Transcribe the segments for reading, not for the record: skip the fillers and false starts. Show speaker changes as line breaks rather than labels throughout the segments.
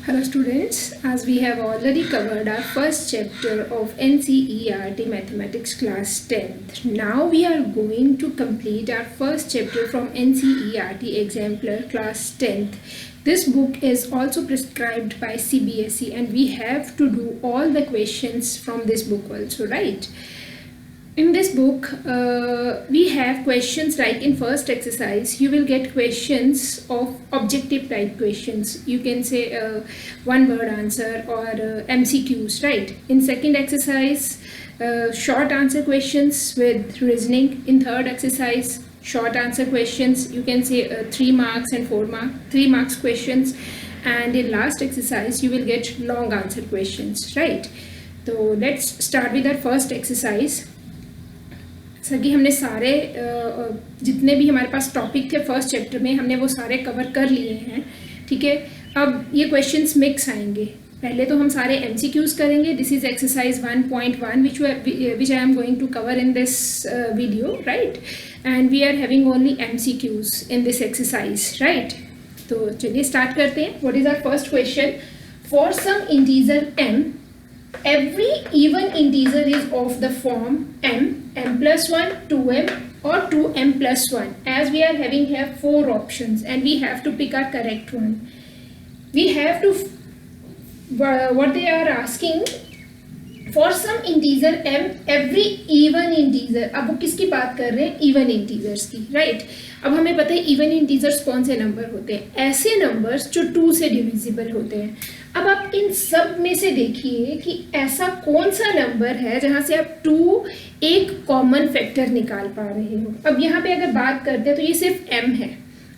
Hello students, as we have already covered our first chapter of NCERT Mathematics class 10th. Now we are going to complete our first chapter from NCERT Exemplar class 10th. This book is also prescribed by CBSE and we have to do all the questions from this book also, right? In this book, we have questions like in first exercise, you will get questions of objective type questions. You can say one word answer or MCQs, right? In second exercise, short answer questions with reasoning. In third exercise, short answer questions. You can say 3 marks and 3 marks questions. And in last exercise, you will get long answer questions, right? So let's start with our first exercise. Sir कि हमने सारे जितने भी हमारे पास topic थे first chapter में हमने वो सारे कवर कर लिए हैं, ठीक है। अब ये क्वेश्चंस मिक्स आएंगे। पहले तो हम सारे MCQs करेंगे। This is exercise 1.1 which I am going to cover in this video, right, and we are having only MCQs in this exercise, right. तो चलिए स्टार्ट करते हैं। What is our first question? For some integer m, every even integer is of the form m plus 1, 2m or 2m plus 1, as we are having here 4 options and we have to pick our correct one. We have to what they are asking, for some integer m, every even integer. अब वो किसकी बात कर रहे हैं? even integers की, right. अब हमें पता है even integers कौन से नंबर होते हैं? ऐसे नंबर्स जो 2 से डिविजिबल होते हैं। अब आप इन सब में से देखिए कि ऐसा कौन सा नंबर है जहां से आप 2 एक कॉमन फैक्टर निकाल पा रहे हो। अब यहाँ पे अगर बात करते हैं तो ये सिर्फ m है।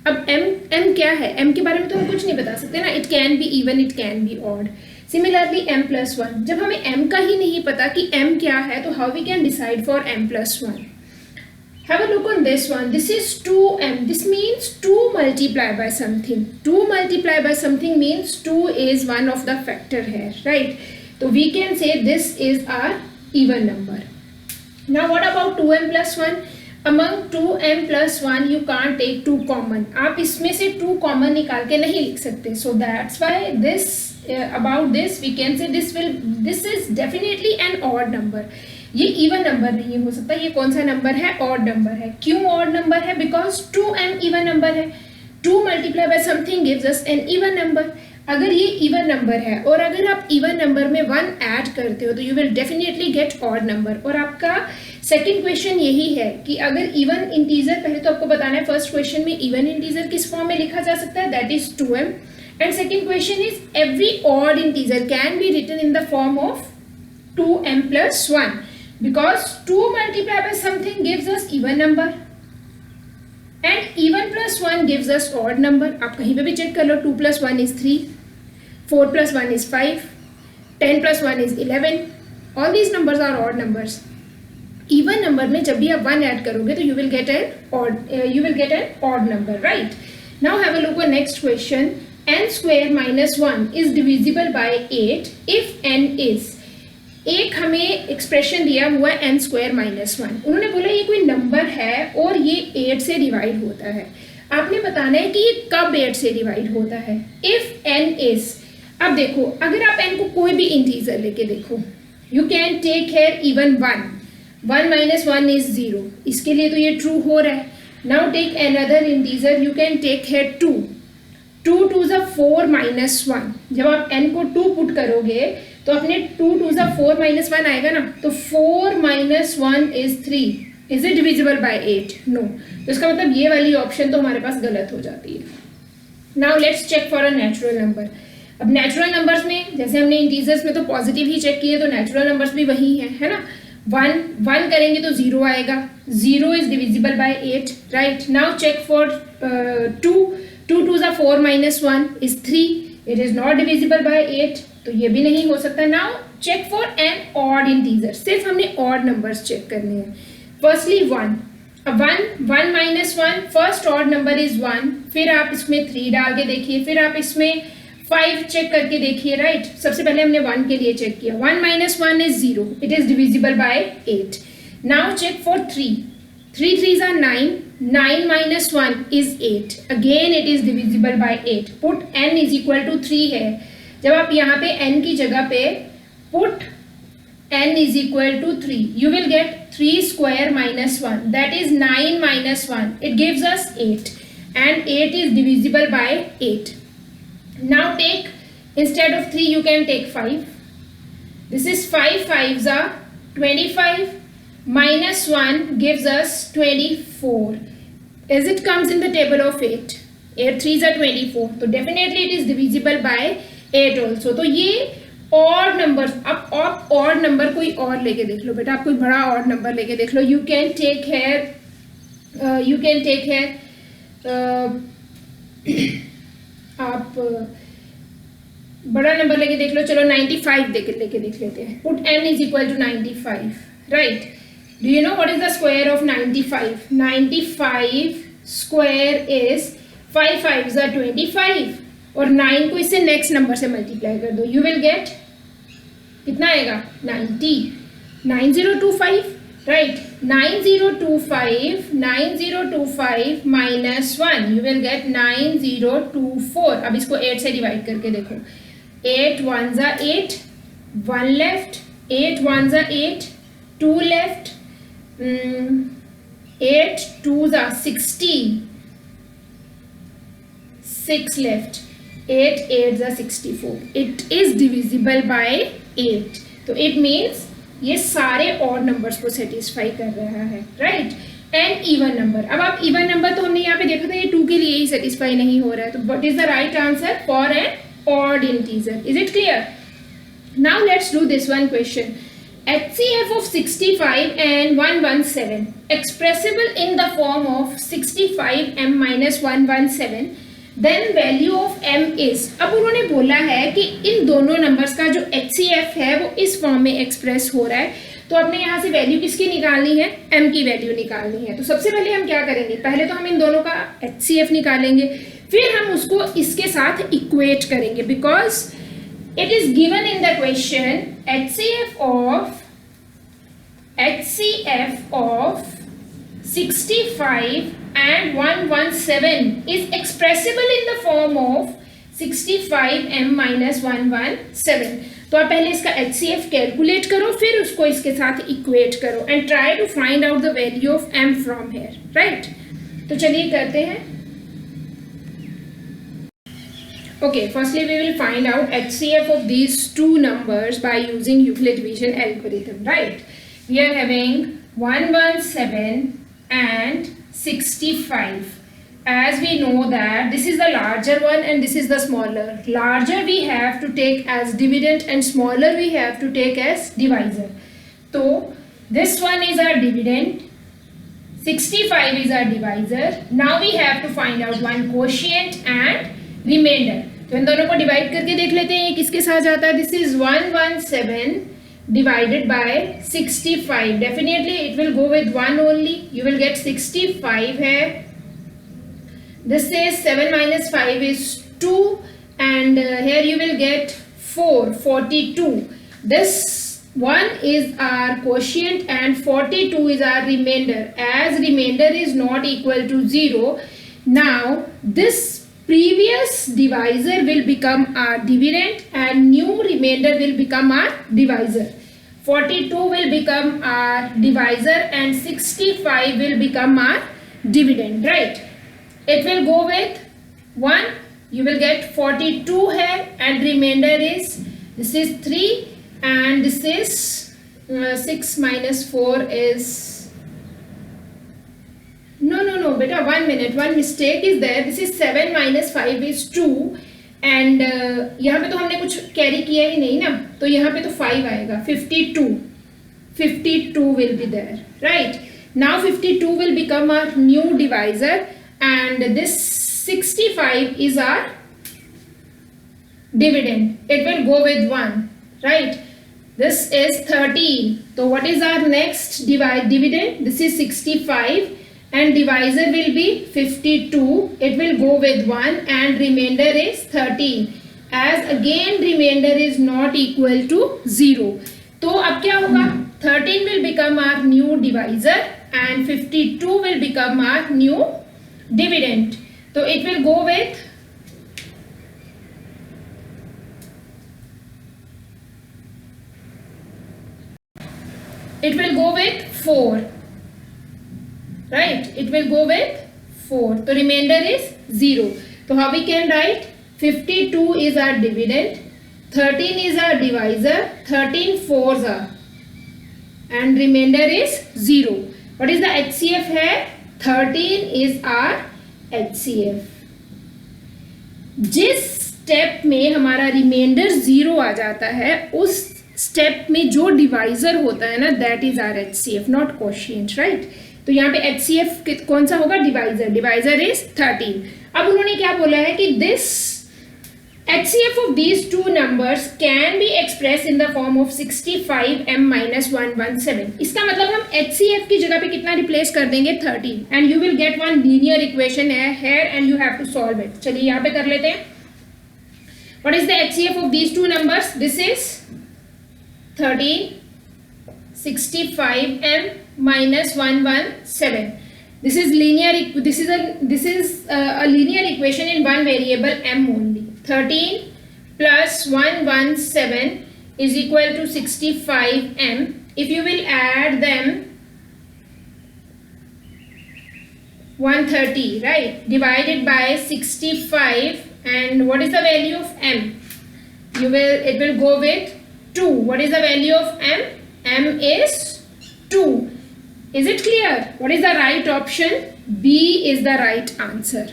अब m क्या है? m के बारे में तो हम कुछ नहीं बता सकते ना। It can be even, it can be odd. Similarly m plus 1, जब हमें m का ही नहीं पता कि m क्या है तो how we can decide for m plus 1? Have a look on this one. This is 2m. This means 2 multiplied by something. 2 multiplied by something means 2 is one of the factor here, right? So we can say this is our even number. Now what about 2m plus 1? Among 2m plus 1 you can't take 2 common. आप इसमें से 2 common निकाल के नहीं लिख सकते. So that's why this about this we can say this is definitely an odd number. ये even number नहीं हो सकता। ये कौन सा नंबर है? ऑड नंबर है। क्यों ऑड नंबर है? बिकॉज 2m इवन नंबर है। 2 multiply by something gives us an even number. अगर ये इवन नंबर है और अगर आप इवन नंबर में 1 ऐड करते हो तो you will definitely get odd number. और आपका सेकंड क्वेश्चन यही है कि अगर इवन इंटीजर, पहले तो आपको बताना है फर्स्ट क्वेश्चन में इवन इंटीजर किस फॉर्म में लिखा जा सकता है, that is 2m। And second question is every odd integer can be written in the form of 2m plus 1. Because 2 multiplied by something gives us even number and even plus 1 gives us odd number. आप कहीं पे भी check कर लो। 2 plus 1 is 3, 4 plus 1 is 5, 10 plus 1 is 11. All these numbers are odd numbers. Even number में जब भी आप 1 add करोगे तो you will get an odd number, right? Now have a look at next question. n square minus 1 is divisible by 8 if n is, एक हमें expression दिया हुआ है n स्क्वायर माइनस 1। उन्होंने बोला ये कोई नंबर है और ये 8 से डिवाइड होता है। आपने बताना है कि ये कब 8 से डिवाइड होता है। इफ n इज, अब देखो अगर आप n को कोई भी इंटीजर लेके देखो, you can take here even 1 minus 1 is 0, इसके लिए तो ये ट्रू हो रहा है। Now take another integer, you can take here 2 twos 4 minus 1। जब आप n को 2 पुट करोगे तो अपने 2 टू ज़ 4 माइनस 1 आएगा ना, तो 4 minus 1 is 3। Is it divisible by 8? No. तो इसका मतलब ये वाली ऑप्शन तो हमारे पास गलत हो जाती है। Now let's check for a natural number. अब नेचुरल नंबर्स में जैसे हमने इंटीजर्स में तो पॉजिटिव ही चेक किए, तो नेचुरल नंबर्स भी वही है ना। 1 करेंगे तो 0 आएगा। 0 is divisible by 8, right. Now check for 2 twos 4 minus 1 is 3, it is not divisible by 8, तो ये भी नहीं हो सकता। Now check for an odd integer. सिर्फ हमने ऑड नंबर्स चेक करने हैं। फर्स्टली 1, अब 1 minus 1, first odd number is 1। फिर आप इसमें 3 डाल के देखिए, फिर आप इसमें 5 चेक करके देखिए, राइट। सबसे पहले हमने 1 के लिए चेक किया। 1 minus 1 is 0, it is divisible by 8। Now check for 3 3s are 9, 9 minus 1 is 8, again it is divisible by 8. Put n is equal to 3 है, जब आप यहाँ पे n की जगह पे put n is equal to 3, you will get 3 square minus 1, that is 9 minus 1, it gives us 8, and 8 is divisible by 8. Now take, instead of 3 you can take 5. This is 5 5s are 25, minus 1 gives us 24, as it comes in the table of 8. 8 3s are 24, so definitely it is divisible by 8 also. तो ये odd number, अब आप odd number कोई और लेके देख लो बेटा, आप कोई बड़ा ऑड नंबर लेके देख लो. यू कैन टेक है आप बड़ा नंबर लेके देख लो. चलो 95 लेके देख लेते हैं. Put n is equal to 95, right. Do you know what is the square of 95? 95 square is 5 5s are 25 और 9 को इससे नेक्स्ट नंबर से मल्टीप्लाई कर दो. यू विल गेट कितना आएगा? 90. 9025, right. 9025 minus 1, you will gate 9024. अब इसको 8 से डिवाइड करके देखो. 8 1s are 8, 1 left. 8 1s are 8, 2 left. 8 2s are 60, 6 left. 8 8s are 64. It is divisible by 8. तो it means ये सारे ऑड नंबर्स को सेटिस्फाई कर रहा है, राइट. एंड इवन नंबर, अब आप इवन नंबर तो हमने यहाँ पे देखा था ये 2 के लिए ही सेटिस्फाई नहीं हो रहा है. तो what is the right answer for an odd integer? Is it clear? Now let's do this one question. HCF of 65 and 117 expressible in the form of 65m minus 117, then value of m is. अब उन्होंने बोला है कि इन दोनों numbers का जो HCF है वो इस फॉर्म में एक्सप्रेस हो रहा है. तो आपने यहाँ से वैल्यू किसकी निकालनी है? m की वैल्यू निकालनी है. तो सबसे पहले हम क्या करेंगे? पहले तो हम इन दोनों का HCF निकालेंगे, फिर हम उसको इसके साथ इक्वेट करेंगे, because it is given in the question HCF of 65 and 117 is expressible in the form of 65m minus 117. तो आप पहले इसका HCF कैलकुलेट करो, फिर उसको इसके साथ इक्वेट करो and try to find out the value of m from here, right. तो चलिए करते हैं. Okay, firstly we will find out HCF of these two numbers by using Euclid division algorithm, right? We are having 117 and 65. As we know that this is the larger one and this is the smaller. Larger we have to take as dividend and smaller we have to take as divisor. So this one is our dividend, 65 is our divisor. Now we have to find out one quotient and remainder. तो इन दोनों को divide करके देख लेते हैं ये किसके साथ जाता है. This is 117 divided by 65. Definitely it will go with 1 only. You will get 65 है. This is 7 minus 5 is 2 and here you will get 42. This one is our quotient and 42 is our remainder. As remainder is not equal to 0, now this previous divisor will become our dividend and new remainder will become our divisor. 42 will become our divisor and 65 will become our dividend, right. It will go with 1. You will get 42 here and remainder is, this is 3 and this is 6 minus 4 is, no beta, 1 minute, one mistake is there. This is 7 minus 5 is 2 and यहाँ पे तो हमने कुछ carry किया ही नहीं ना, तो यहाँ पे तो 5 आएगा. 52 will be there, right. Now 52 will become our new divisor and this 65 is our dividend. It will go with 1, right. This is 13. So what is our next dividend? This is 65 and divisor will be 52. It will go with 1 and remainder is 13. As again remainder is not equal to 0. तो अब क्या होगा? 13 will become our new divisor and 52 will become our new dividend. तो it will go with it will go with 4, right? It will go with 4. So remainder is 0. So how we can write? 52 is our dividend, 13 is our divisor, 13 fours are, and remainder is 0. What is the HCF here? 13 is our HCF. जिस step में हमारा reminder 0 आ जाता है, उस step में जो divisor होता है ना, that is our HCF, not quotient, right? तो यहाँ पे HCF कौन सा होगा? डिवाइजर. Divisor is 13. अब उन्होंने क्या बोला है कि this HCF of these two numbers can be expressed in the form of 65m minus 117. इसका मतलब हम HCF की जगह पे कितना रिप्लेस कर देंगे? 13. And you will get one linear equation here and you have to solve it. चलिए यहाँ पे कर लेते हैं. What is the HCF of these two numbers? This is 13, 65m minus 117. This is linear. This is a linear equation in one variable m only. 13 plus 117 is equal to 65m. If you will add them, 130, right? Divided by 65, and what is the value of m? It will go with 2. What is the value of m? M is 2. Is it clear? What is the right option? B is the right answer.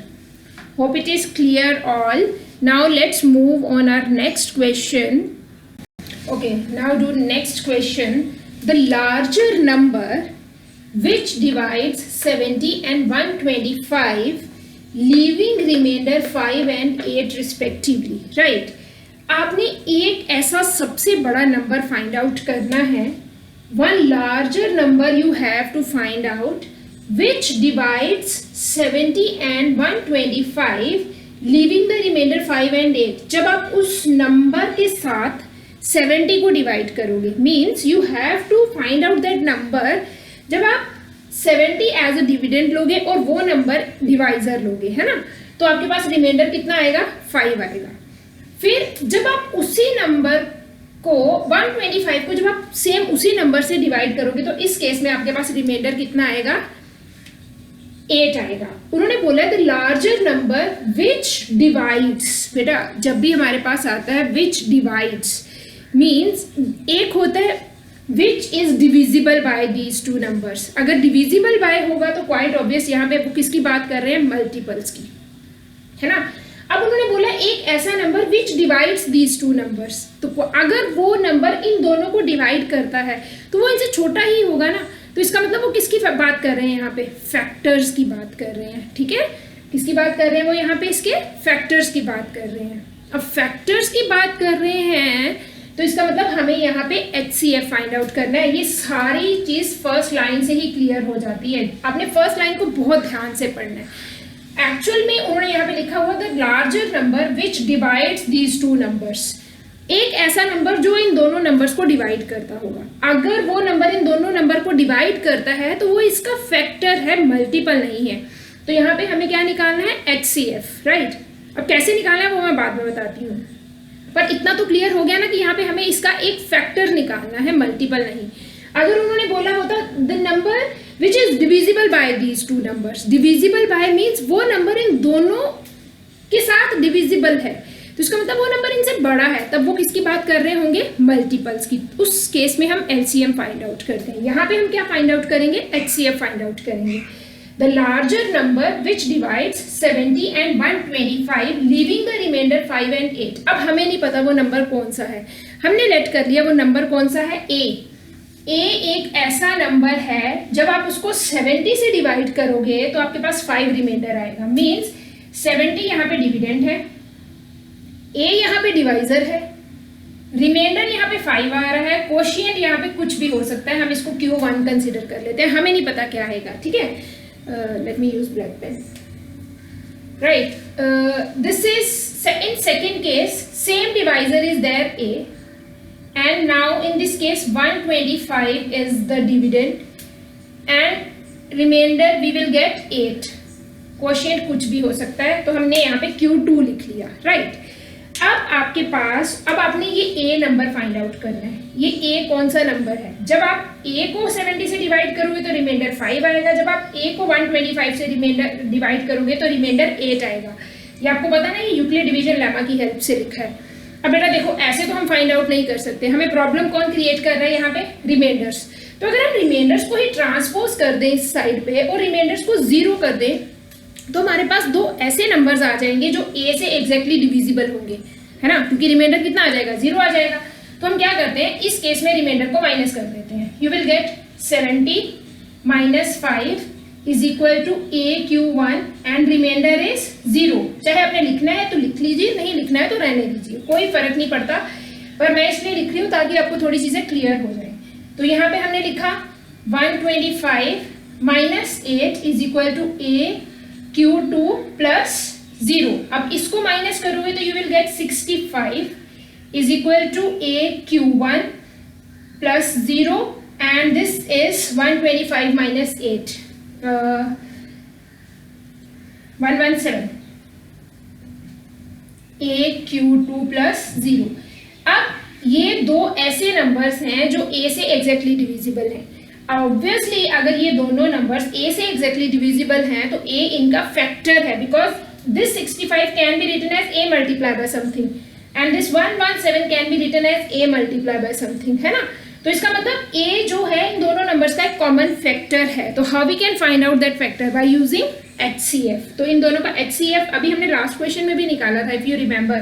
Hope it is clear all. Now let's move on our next question. Okay, now do next question. The larger number which divides 70 and 125, leaving remainder 5 and 8 respectively, right? आपने एक ऐसा सबसे बड़ा number find out करना है. One larger number you have to find out which divides 70 and 125, leaving the remainder 5 and 8. जब आप उस नंबर के साथ 70 को डिवाइड करोगे, means you have to find out that number. जब आप 70 एज अ डिविडेंड लोगे और वो नंबर डिवाइजर लोगे, है ना, तो आपके पास रिमाइंडर कितना आएगा? 5 आएगा. फिर जब आप उसी नंबर को 125 को जब आप सेम उसी नंबर से डिवाइड करोगे, तो इस केस में आपके पास रिमाइंडर कितना आएगा? 8 आएगा. उन्होंने बोला the larger number which divides. बेटा जब भी हमारे पास आता है विच डिवाइड्स, मीन्स एक होता है which is divisible bye these two numbers. अगर डिविजिबल बाय होगा तो क्वाइट ऑब्वियस यहाँ पे वो किसकी बात कर रहे हैं? मल्टीपल्स की, है ना. अब उन्होंने बोला एक ऐसा number which divides these two numbers. तो अगर वो नंबर इन दोनों को डिवाइड करता है तो वो इनसे छोटा ही होगा ना. तो इसका मतलब वो किसकी बात कर रहे हैं? यहाँ पे फैक्टर्स की बात कर रहे हैं. ठीक है, किसकी बात कर रहे हैं? वो यहाँ पे इसके फैक्टर्स की बात कर रहे हैं. अब फैक्टर्स की बात कर रहे हैं तो इसका मतलब हमें यहाँ पे HCF फाइंड आउट करना है. ये सारी चीज फर्स्ट लाइन से ही क्लियर हो जाती है. आपने फर्स्ट लाइन को बहुत ध्यान से पढ़ना है. एक्चुअल में उन्होंने यहाँ पे लिखा हुआ the larger number which divides these two numbers. एक ऐसा नंबर जो इन दोनों नंबर्स को डिवाइड करता होगा. अगर वो नंबर इन दोनों नंबर को डिवाइड करता है तो वो इसका फैक्टर है, मल्टीपल नहीं है. तो यहाँ पे हमें क्या निकालना है? HCF, right. अब कैसे निकालना है वो मैं बाद में बताती हूँ, पर इतना तो क्लियर हो गया ना कि यहाँ पे हमें इसका एक फैक्टर निकालना है, मल्टीपल नहीं. अगर उन्होंने बोला होता the number which is divisible bye these two numbers, divisible by means वो नंबर इन दोनों के साथ डिविजिबल है, तो इसका मतलब वो नंबर इनसे बड़ा है, तब वो किसकी बात कर रहे होंगे? मल्टीपल्स की. उस केस में हम LCM फाइंड आउट करते हैं. यहाँ पे हम क्या फाइंड आउट करेंगे? HCF फाइंड आउट करेंगे. The larger number which divides 70 and 125, leaving the remainder 5 and 8. अब हमें नहीं पता वो नंबर कौन सा है, हमने लेट कर लिया वो नंबर कौन सा है? A एक ऐसा नंबर है जब आप उसको 70 से डिवाइड करोगे तो आपके पास 5 रिमाइंडर आएगा. मीन्स 70 यहाँ पे डिविडेंड है, A यहाँ पे डिवाइजर है, रिमाइंडर यहाँ पे 5 आ रहा है, क्वोशिएंट यहाँ पे कुछ भी हो सकता है. हम इसको Q1 कंसिडर कर लेते हैं, हमें नहीं पता क्या आएगा. ठीक है, let me use black pen. Right, this is in second case same divisor is there A, and now in this case 125 is the dividend and remainder we will get 8. Quotient कुछ भी हो सकता है, तो हमने यहाँ पे Q2 लिख लिया. राइट, अब आपके पास, अब आपने ये ए नंबर फाइंड आउट करना है। ये ए कौन सा नंबर है? जब आप ए को 70 से डिवाइड करोगे तो रिमाइंडर 5 आएगा। जब आप ए को 125 से रिमाइंडर डिवाइड करोगे तो रिमाइंडर 8 आएगा। ये आपको पता ना, ये यूक्लिड डिवीजन लेमा की हेल्प से लिखा है। अब बेटा देखो, ऐसे तो हम फाइंड आउट नहीं कर सकते, हमें प्रॉब्लम कौन क्रिएट कर रहा है यहाँ पे? रिमाइंडर्स। तो अगर हम रिमाइंडर्स को ही ट्रांसपोज कर दें इस साइड पे और रिमाइंडर्स को 0 कर दें तो हमारे पास दो ऐसे नंबर्स आ जाएंगे जो ए से एग्जैक्टली डिविजिबल होंगे, है ना, क्योंकि रिमाइंडर कितना आ जाएगा? 0 आ जाएगा। तो हम क्या करते हैं, इस केस में रिमाइंडर को माइनस कर देते हैं। You will get 70 - 5 is equal to AQ1 and remainder is 0। चाहे आपने लिखना है तो लिख लीजिए, नहीं लिखना है तो रहने दीजिए, कोई फर्क नहीं पड़ता, पर मैं इसलिए लिख रही हूँ ताकि आपको थोड़ी चीजें क्लियर हो जाए। तो यहाँ पे हमने लिखा 125 - 8 is equal to AQ2 plus 0। अब इसको माइनस करोगे तो you will get 65 is equal to AQ1 plus 0 and this is 125 - 8 117 AQ2 plus 0। अब ये दो ऐसे नंबर्स हैं जो a से एग्जैक्टली डिविजिबल हैं। ऑब्वियसली अगर ये दोनों नंबर्स a से एग्जैक्टली डिविजिबल हैं तो a इनका फैक्टर है, because this 65 can be written as a multiplied by something and this 117 can be written as a multiplied by something, है ना। तो इसका मतलब a जो है इन दोनों नंबर्स का एक कॉमन फैक्टर है। तो how we can find out that factor? By using HCF। तो इन दोनों का HCF अभी हमने लास्ट क्वेश्चन में भी निकाला था, if you remember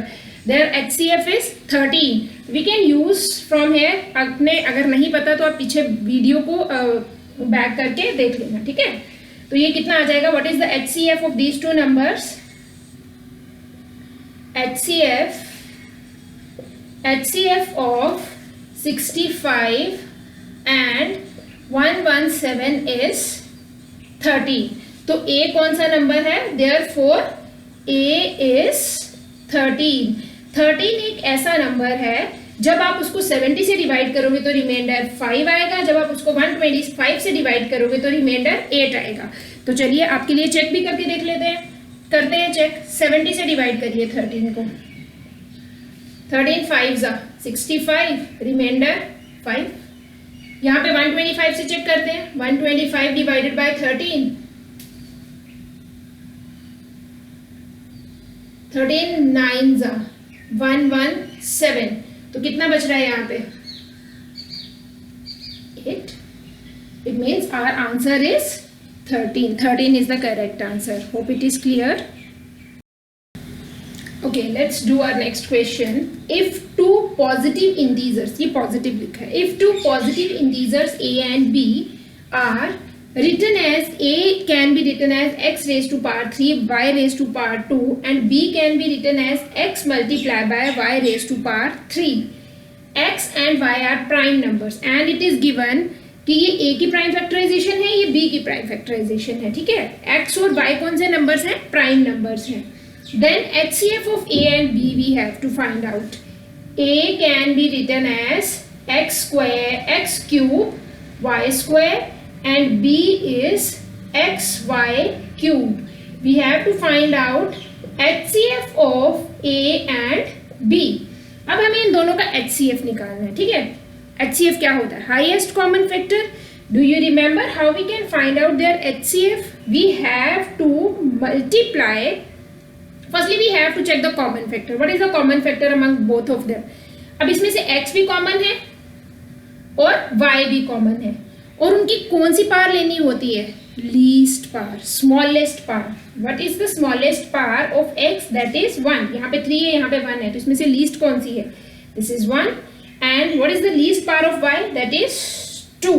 there HCF is 13। We can use from here. आपने अगर नहीं पता तो आप पीछे वीडियो को बैक करके देख लेना, ठीक है। तो ये कितना आ जाएगा? What is the HCF of these two numbers? HCF of 65 and 117 is 13. तो A कौन सा नंबर है? Therefore A is 13. 13 एक ऐसा नंबर है जब आप उसको 70 से डिवाइड करोगे तो रिमाइंडर 5 आएगा, जब आप उसको 125 से डिवाइड करोगे तो रिमाइंडर 8 आएगा। तो चलिए आपके लिए चेक भी करके देख लेते हैं, करते हैं चेक। 70 से डिवाइड करिए 13 को। 13 5 65, रिमाइंडर 5। यहाँ पे 125 से चेक करते हैं। 125 डिवाइडेड बाय 13, 13 9 117। तो कितना बच रहा है यहाँ पे? 8। It means our answer is 13. 13 is the correct answer. Hope it is clear. Okay, let's do our next question. If two positive integers, ये positive लिखा है, if two positive integers a and b are written as a can be written as x raised to power 3, y raised to power 2 and b can be written as x multiplied by y raised to power 3. x and y are prime numbers and it is given कि ये a की prime factorisation है, ये b की prime factorisation है, ठीक है। x और y कौन से नंबर्स हैं? प्राइम नंबर्स हैं। Then HCF of a and b we have to find out. a can be written as x cube y square and b is xy cube. We have to find out HCF of a and b। अब हमें इन दोनों का HCF निकालना है, ठीक है। HCF क्या होता है? Highest common factor. Do you remember how we can find out their HCF? We have to multiply. Firstly we have to check the common factor. What is the common factor among both of them? अब इसमें से x भी common है और y भी common है, और उनकी कौन सी पावर लेनी होती है? Least power, smallest power. What is the smallest power of x? That is 1। यहाँ पे 3 है, यहाँ पे 1 है, तो इसमें से लीस्ट कौन सी है? This is 1। And what is the least power of y? That is 2.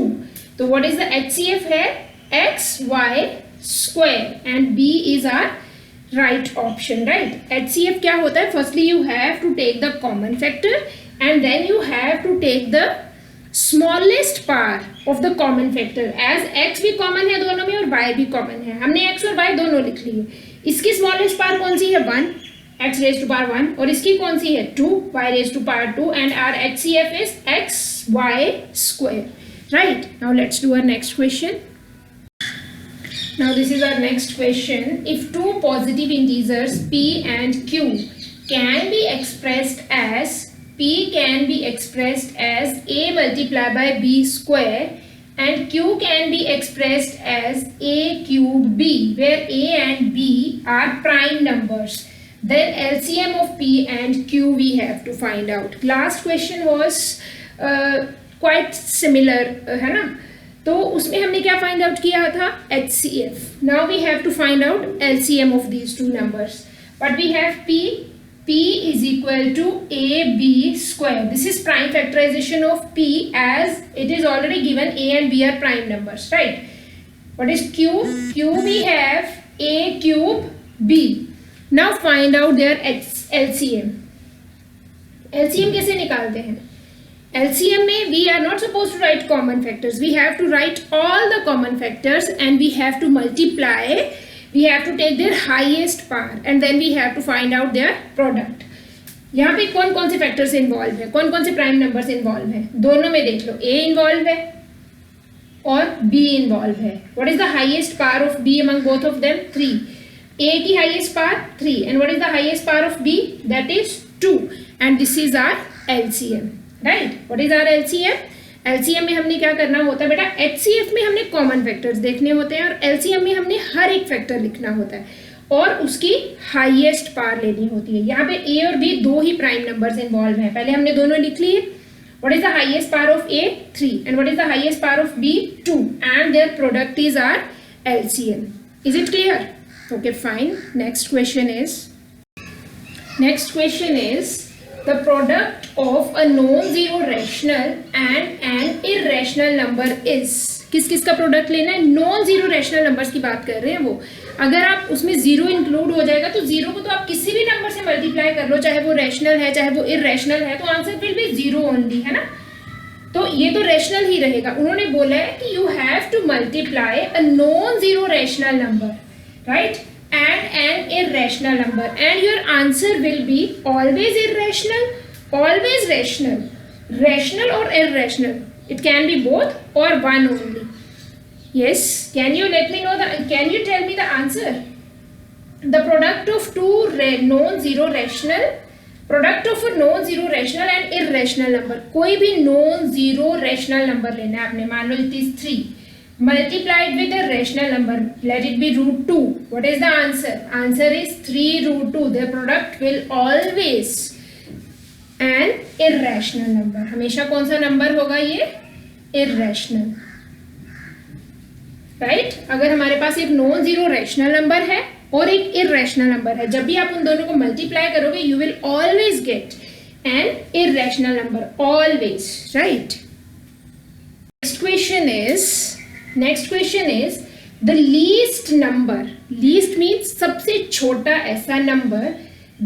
So what is the HCF here? xy square and b is our right option, right? HCF क्या होता है? Firstly you have to take the common factor and then you have to take the smallest power of the common factor. As x भी common है दोनों में और y भी common है, हमने x और y दोनों लिख लिए। इसकी smallest power कौन सी है? 1, x raised to power 1, और इसकी कौन सी है? 2, y raised to power 2, and our HCF is xy square. Right? Now let's do our next question. Now this is our next question. If two positive integers p and q can be expressed as a multiplied by b square and q can be expressed as a cube b, where a and b are prime numbers. Then LCM of p and q we have to find out. Last question was quite similar, है ना? तो उसमें हमने क्या find out किया था? HCF. Now we have to find out LCM of these two numbers. But we have p is equal to ab square. This is prime factorization of p, as it is already given a and b are prime numbers, right? What is q? Q we have a cube b. Now find out their LCM. LCM कैसे निकालते हैं? LCM में we are not supposed to write common factors. We have to write all the common factors and we have to multiply. We have to take their highest power and then we have to find out their product. यहाँ पे कौन कौन से factors involve है, कौन कौन से prime numbers involve है? दोनों में देख लो, a इन्वॉल्व है और b इन्वॉल्व है. What is the highest power of b among both of them? 3. a की highest power 3 and what is the highest power of b? That is 2 and this is our LCM, right? What is our LCM? LCM में हमने क्या करना होता है बेटा? HCF में हमने कॉमन फैक्टर्स देखने होते हैं और LCM में हमने हर एक फैक्टर लिखना होता है और उसकी हाईएस्ट पावर लेनी होती है. यहाँ पे A और B दो ही प्राइम नंबर्स इन्वॉल्व हैं. पहले हमने दोनों लिख लिए. What is the highest power of A? 3 and what is the highest power of B? 2 and their product is our LCM. Is it clear? Okay, fine. Next question is the product of a non-zero rational and an irrational number is. किस किस का product लेना है? Non zero rational numbers की बात कर रहे हैं वो. अगर आप उसमें जीरो इंक्लूड हो जाएगा तो जीरो को तो आप किसी भी नंबर से मल्टीप्लाई कर लो, चाहे वो रैशनल है चाहे वो इररेशनल है, तो answer will be zero only, है ना? तो ये तो रैशनल ही रहेगा. उन्होंने बोला है कि you have to multiply a non zero rational number, right, and an irrational number and your answer will be always irrational, always rational, rational or irrational. It can be both or one only. Yes, can you tell me the answer? The product of two non-zero rational, product of a non-zero rational and irrational number. कोई भी non-zero rational number लेना है आपने. मान लो it is 3 multiplied with a rational number, let it be root 2. What is the answer? Answer is 3 root 2. Their product will always an irrational number. हमेशा कौन सा number होगा ये? irrational, right? अगर हमारे पास एक नॉन जीरो रैशनल नंबर है और एक irrational नंबर है, जब भी आप उन दोनों को मल्टीप्लाई करोगे you will always get an irrational number, always, right? Next question is the least number. Least means सबसे छोटा ऐसा number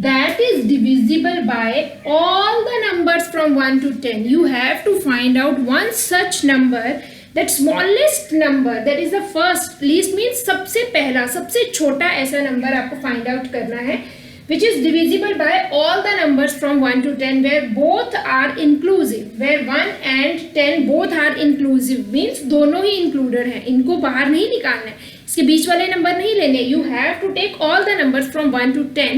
that is divisible by all the numbers from 1 to 10. You have to find out one such number, that smallest number, that is the first. Least means सबसे पहला, सबसे छोटा ऐसा number आपको find out करना है, which is divisible by all the numbers from 1 to 10 where both are inclusive, where 1 and 10 both are inclusive means दोनों ही included हैं. इनको बाहर नहीं निकालना है, इसके बीच वाले नंबर नहीं लेने. You have to take all the numbers from 1 to 10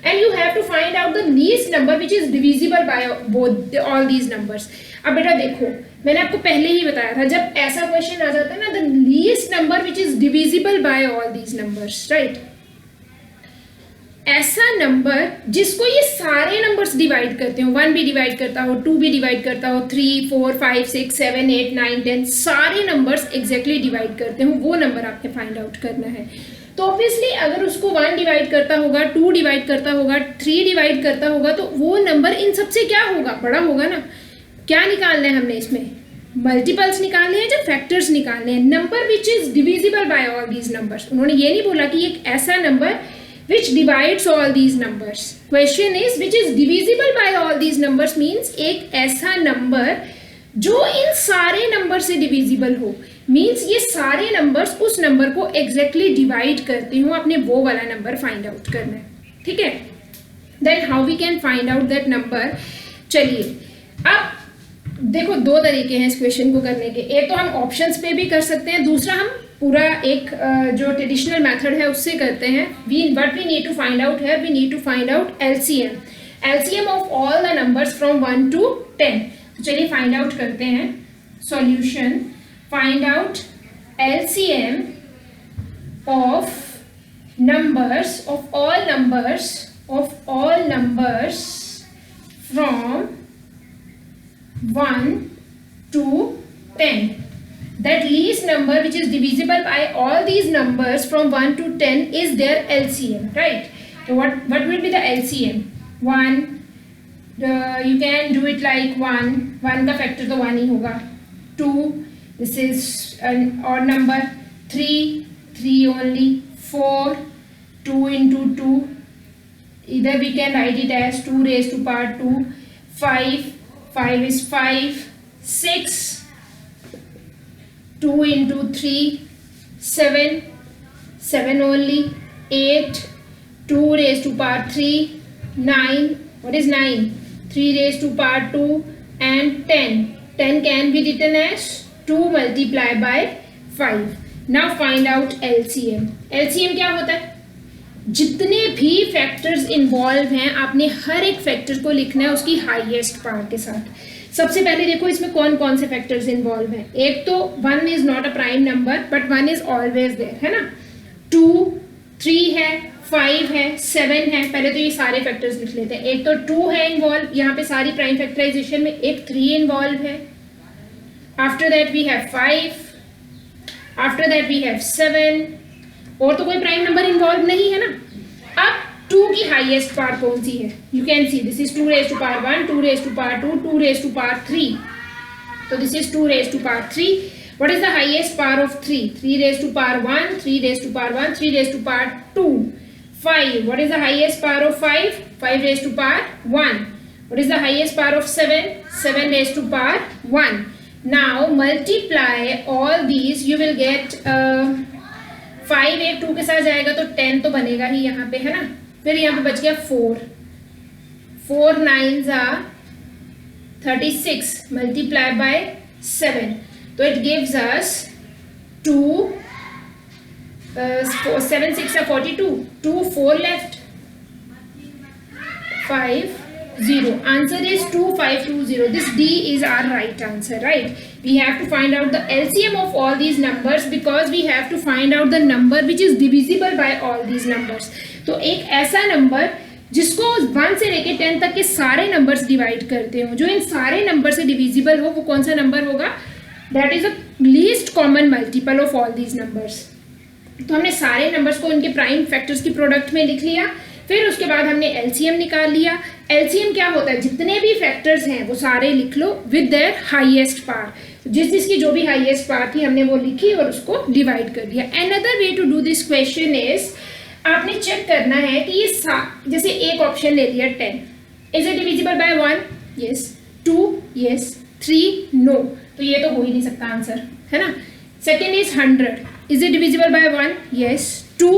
and you have to find out the least number which is divisible by both all these numbers. अब बेटा देखो, मैंने आपको पहले ही बताया था, जब ऐसा क्वेश्चन आ जाता है ना, the least number which is divisible by all these numbers, right? ऐसा नंबर जिसको ये सारे नंबर्स डिवाइड करते हो, 1 भी डिवाइड करता हो, 2 भी डिवाइड करता हो, 3, 4, 5, 6, 7, 8, 9, 10 सारे नंबर्स एग्जैक्टली डिवाइड करते हो, वो नंबर आपने फाइंड आउट करना है. तो ऑब्वियसली अगर उसको 1 डिवाइड करता होगा, 2 डिवाइड करता होगा, 3 डिवाइड करता होगा, तो वो नंबर इन सबसे क्या होगा? बड़ा होगा ना. क्या निकालना है हमने इसमें? मल्टीपल्स निकालने हैं या फैक्टर्स निकालने हैं? Number which is divisible bye all these numbers. उन्होंने ये नहीं बोला कि एक ऐसा number which divides all these numbers. Question is which is divisible by all these numbers means एक ऐसा नंबर जो इन सारे नंबर से डिविजिबल हो, मीन्स ये सारे नंबर्स उस नंबर को एग्जैक्टली डिवाइड करते हो. आपने वो वाला नंबर फाइंड आउट करना है, ठीक है? Then how we can find out that number. चलिए अब देखो, दो तरीके हैं इस क्वेश्चन को करने के. एक तो हम ऑप्शंस पे भी कर सकते हैं, दूसरा हम पूरा एक जो ट्रेडिशनल मेथड है उससे करते हैं. What we need to find out है, we need to find out LCM. LCM of all the numbers from 1 to 10. तो चलिए फाइंड आउट करते हैं. Solution, find out LCM of numbers of all numbers from 1 to 10. That least number which is divisible by all these numbers from 1 to 10 is their LCM, right? So what will be the LCM? 1, you can do it like 1 का factor तो 1 ही होगा. 2, this is an odd number. 3 only. 4, 2 into 2, either we can write it as 2 raised to power 2. 5 is 5. 6, 2 into 3, 7 only. 8, 2 raised to power 3. 9, what is 9? 3 raised to power 2. And 10 can be written as 2 multiplied by 5. Now find out LCM. LCM क्या होता है? जितने भी factors involve हैं आपने हर एक factor को लिखना है उसकी हाईएस्ट पावर के साथ. सबसे पहले देखो इसमें कौन कौन से फैक्टर्स इन्वॉल्व हैं. एक तो 1 is not a prime number but 1 is always there, है ना. 2, 3 है, 5 है, 7 है. पहले तो ये सारे फैक्टर्स लिख लेते हैं. एक तो 2 है इन्वॉल्व, यहाँ पे सारी प्राइम फैक्टराइजेशन में. एक 3 इन्वॉल्व है. After that we have 5. After that we have 7. और तो कोई प्राइम नंबर इन्वॉल्व नहीं है ना. अब 2 की हाईएस्ट पावर कौन सी है? You can see this is 2 raise to power 1, 2 raise to power 2, 2 raise to power 3. तो this is 2 raise to power 3. What is the highest power of 3? 3 raise to power 1, 3 raise to power 1, 3 raise to power 2. 5, what is the highest power of 5? 5 raise to power 1. What is the highest power of 7? 7 raise to power 1. Now multiply all these, you will get 5 एक 2 के साथ जाएगा तो 10 तो बनेगा ही यहाँ पे, है ना. फिर यहाँ पे बच गया 4. 4 9s are 36 multiplied by 7. तो it gives us 7 6 are 42. 2 4 left. 5 0. Answer is 2520. This D is our right answer, right? We have to find out the LCM of all these numbers because we have to find out the number which is divisible by all these numbers. तो एक ऐसा number जिसको 1 से लेके 10 तक के सारे numbers divide करते हो, जो इन सारे नंबर से डिविजिबल हो, वो कौन सा नंबर होगा? That is the least common multiple of all these numbers. तो हमने सारे नंबर्स को उनके प्राइम फैक्टर्स की प्रोडक्ट में लिख लिया. फिर उसके बाद हमने LCM निकाल लिया. LCM क्या होता है? जितने भी फैक्टर्स हैं वो सारे लिख लो विद देयर हाईएस्ट पावर. जिसकी जो भी हाईएस्ट पावर थी हमने वो लिखी और उसको डिवाइड कर दिया. Another way to do this question is, आपने चेक करना है कि ये जैसे एक ऑप्शन ले लिया 10, is it divisible by 1? Yes. 2 yes. 3 no. तो ये तो हो ही नहीं सकता आंसर, है ना. Second is 100, is it divisible by 1? Yes. 2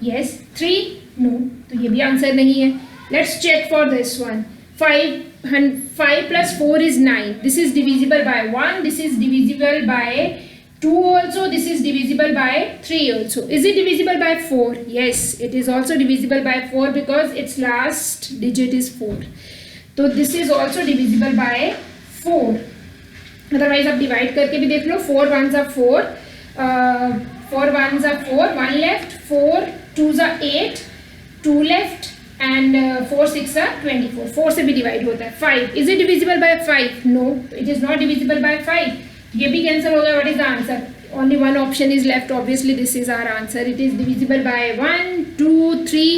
yes. 3 no. तो ये भी आंसर नहीं है. Let's check for this one. 5 plus 4 is 9. This is divisible by 1. This is divisible by 2 also. This is divisible by 3 also. Is it divisible by 4? Yes, it is also divisible by 4 because its last digit is 4. So this is also divisible by 4. Otherwise आप divide करके भी देख लो. 4 1s are 4. 4 1s are 4. 1 left. 4 2s are 8. 2 left. And 4 6 are 24. 4 से भी divide होता है. 5 is it divisible by 5? No, it is not divisible by 5. ये भी कैंसिल हो गया. What is the answer? Only one option is left. Obviously this is our answer. It is divisible by 1 2 3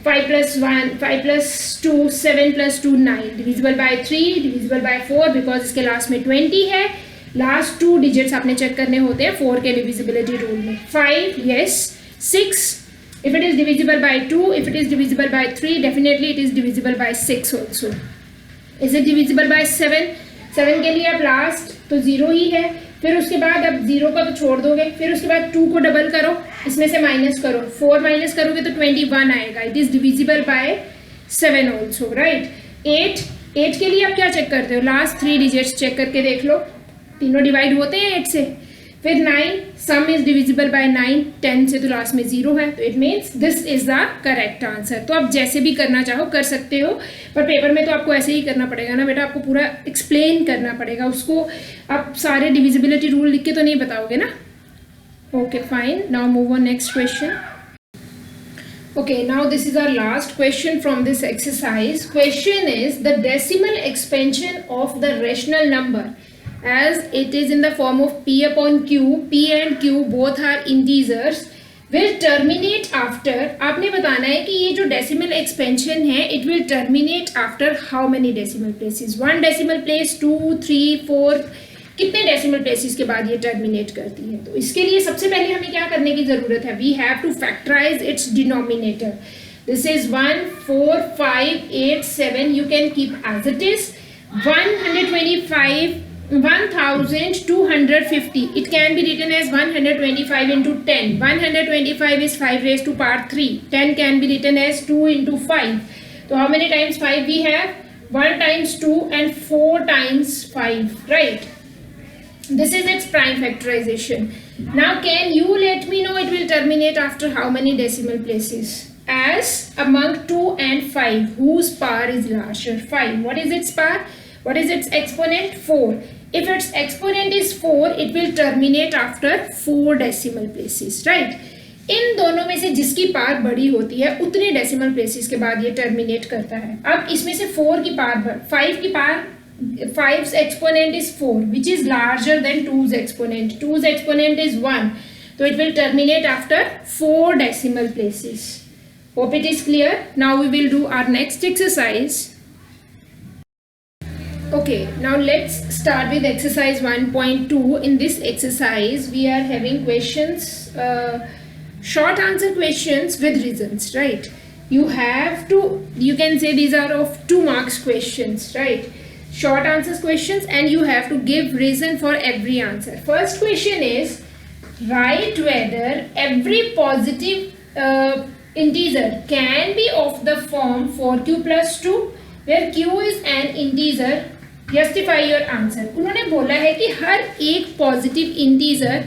5 plus 1 5 plus 2 7 plus 2 9. Divisible by 3, divisible by 4 because इसके last में 20 है. Last 2 digits आपने check करने होते हैं 4 के डिविजिबिलिटी रूल में. 5 yes. 6 if it is divisible by 2, if it is divisible by 3, definitely it is divisible by 6 also. Is it divisible by 7? 7 के लिए अब लास्ट तो 0 ही है. फिर उसके बाद अब 0 का तो छोड़ दोगे. फिर उसके बाद 2 को डबल करो, इसमें से माइनस करो. 4 माइनस करोगे तो 21 आएगा. It is divisible bye 7 also, right. 8 के लिए आप क्या चेक करते हो? लास्ट 3 डिजिट्स चेक करके देख लो. तीनों डिवाइड होते हैं 8 से. फिर 9 सम इज डिविजिबल बाय 9, 10 से तो लास्ट में 0 है, तो it means this is the correct answer. तो आप जैसे भी करना चाहो कर सकते हो, पर पेपर में तो आपको ऐसे ही करना पड़ेगा ना बेटा, आपको पूरा एक्सप्लेन करना पड़ेगा उसको। आप सारे डिविजिबिलिटी रूल लिख के तो नहीं बताओगे ना। Okay fine, now move on next question. Okay, now this is our last question from this exercise. Question is the decimal expansion of the rational number as it is in the form of p upon q, p and q both are integers will terminate after, आपने बताना है कि ये जो decimal expansion है it will terminate after how many decimal places, 1 decimal place, 2, 3, 4, कितने decimal places के बाद ये टर्मिनेट करती है। तो इसके लिए सबसे पहले हमें क्या करने की जरूरत है, we have to factorise its denominator. This is 1, 4, 5, 8, 7, you can keep as it is. 125, 1250, it can be written as 125 into 10. 125 is 5 raised to power 3. 10 can be written as 2 into 5. So how many times 5 we have? 1 times 2 and 4 times 5, right? This is its prime factorization. Now can you let me know it will terminate after how many decimal places? As among 2 and 5, whose power is larger? 5. What is its power? What is its exponent? 4. If its exponent is 4, it will terminate after 4 decimal places, right? इन दोनों में से जिसकी power बड़ी होती है उतने decimal places के बाद ये टर्मिनेट करता है। अब इसमें से 4 की पावर, 5 की power, 5's exponent is 4 which is larger than 2's exponent. 2's exponent is 1. So it will terminate after 4 decimal places. Hope it is clear. Now we will do our next exercise. Okay, now let's start with exercise 1.2. In this exercise we are having questions, short answer questions with reasons, right? You have to, you can say these are of 2 marks questions, right? Short answers questions and you have to give reason for every answer. First question is, write whether every positive integer can be of the form 4q plus 2 where q is an integer. Justify your answer. उन्होंने बोला है कि हर एक positive integer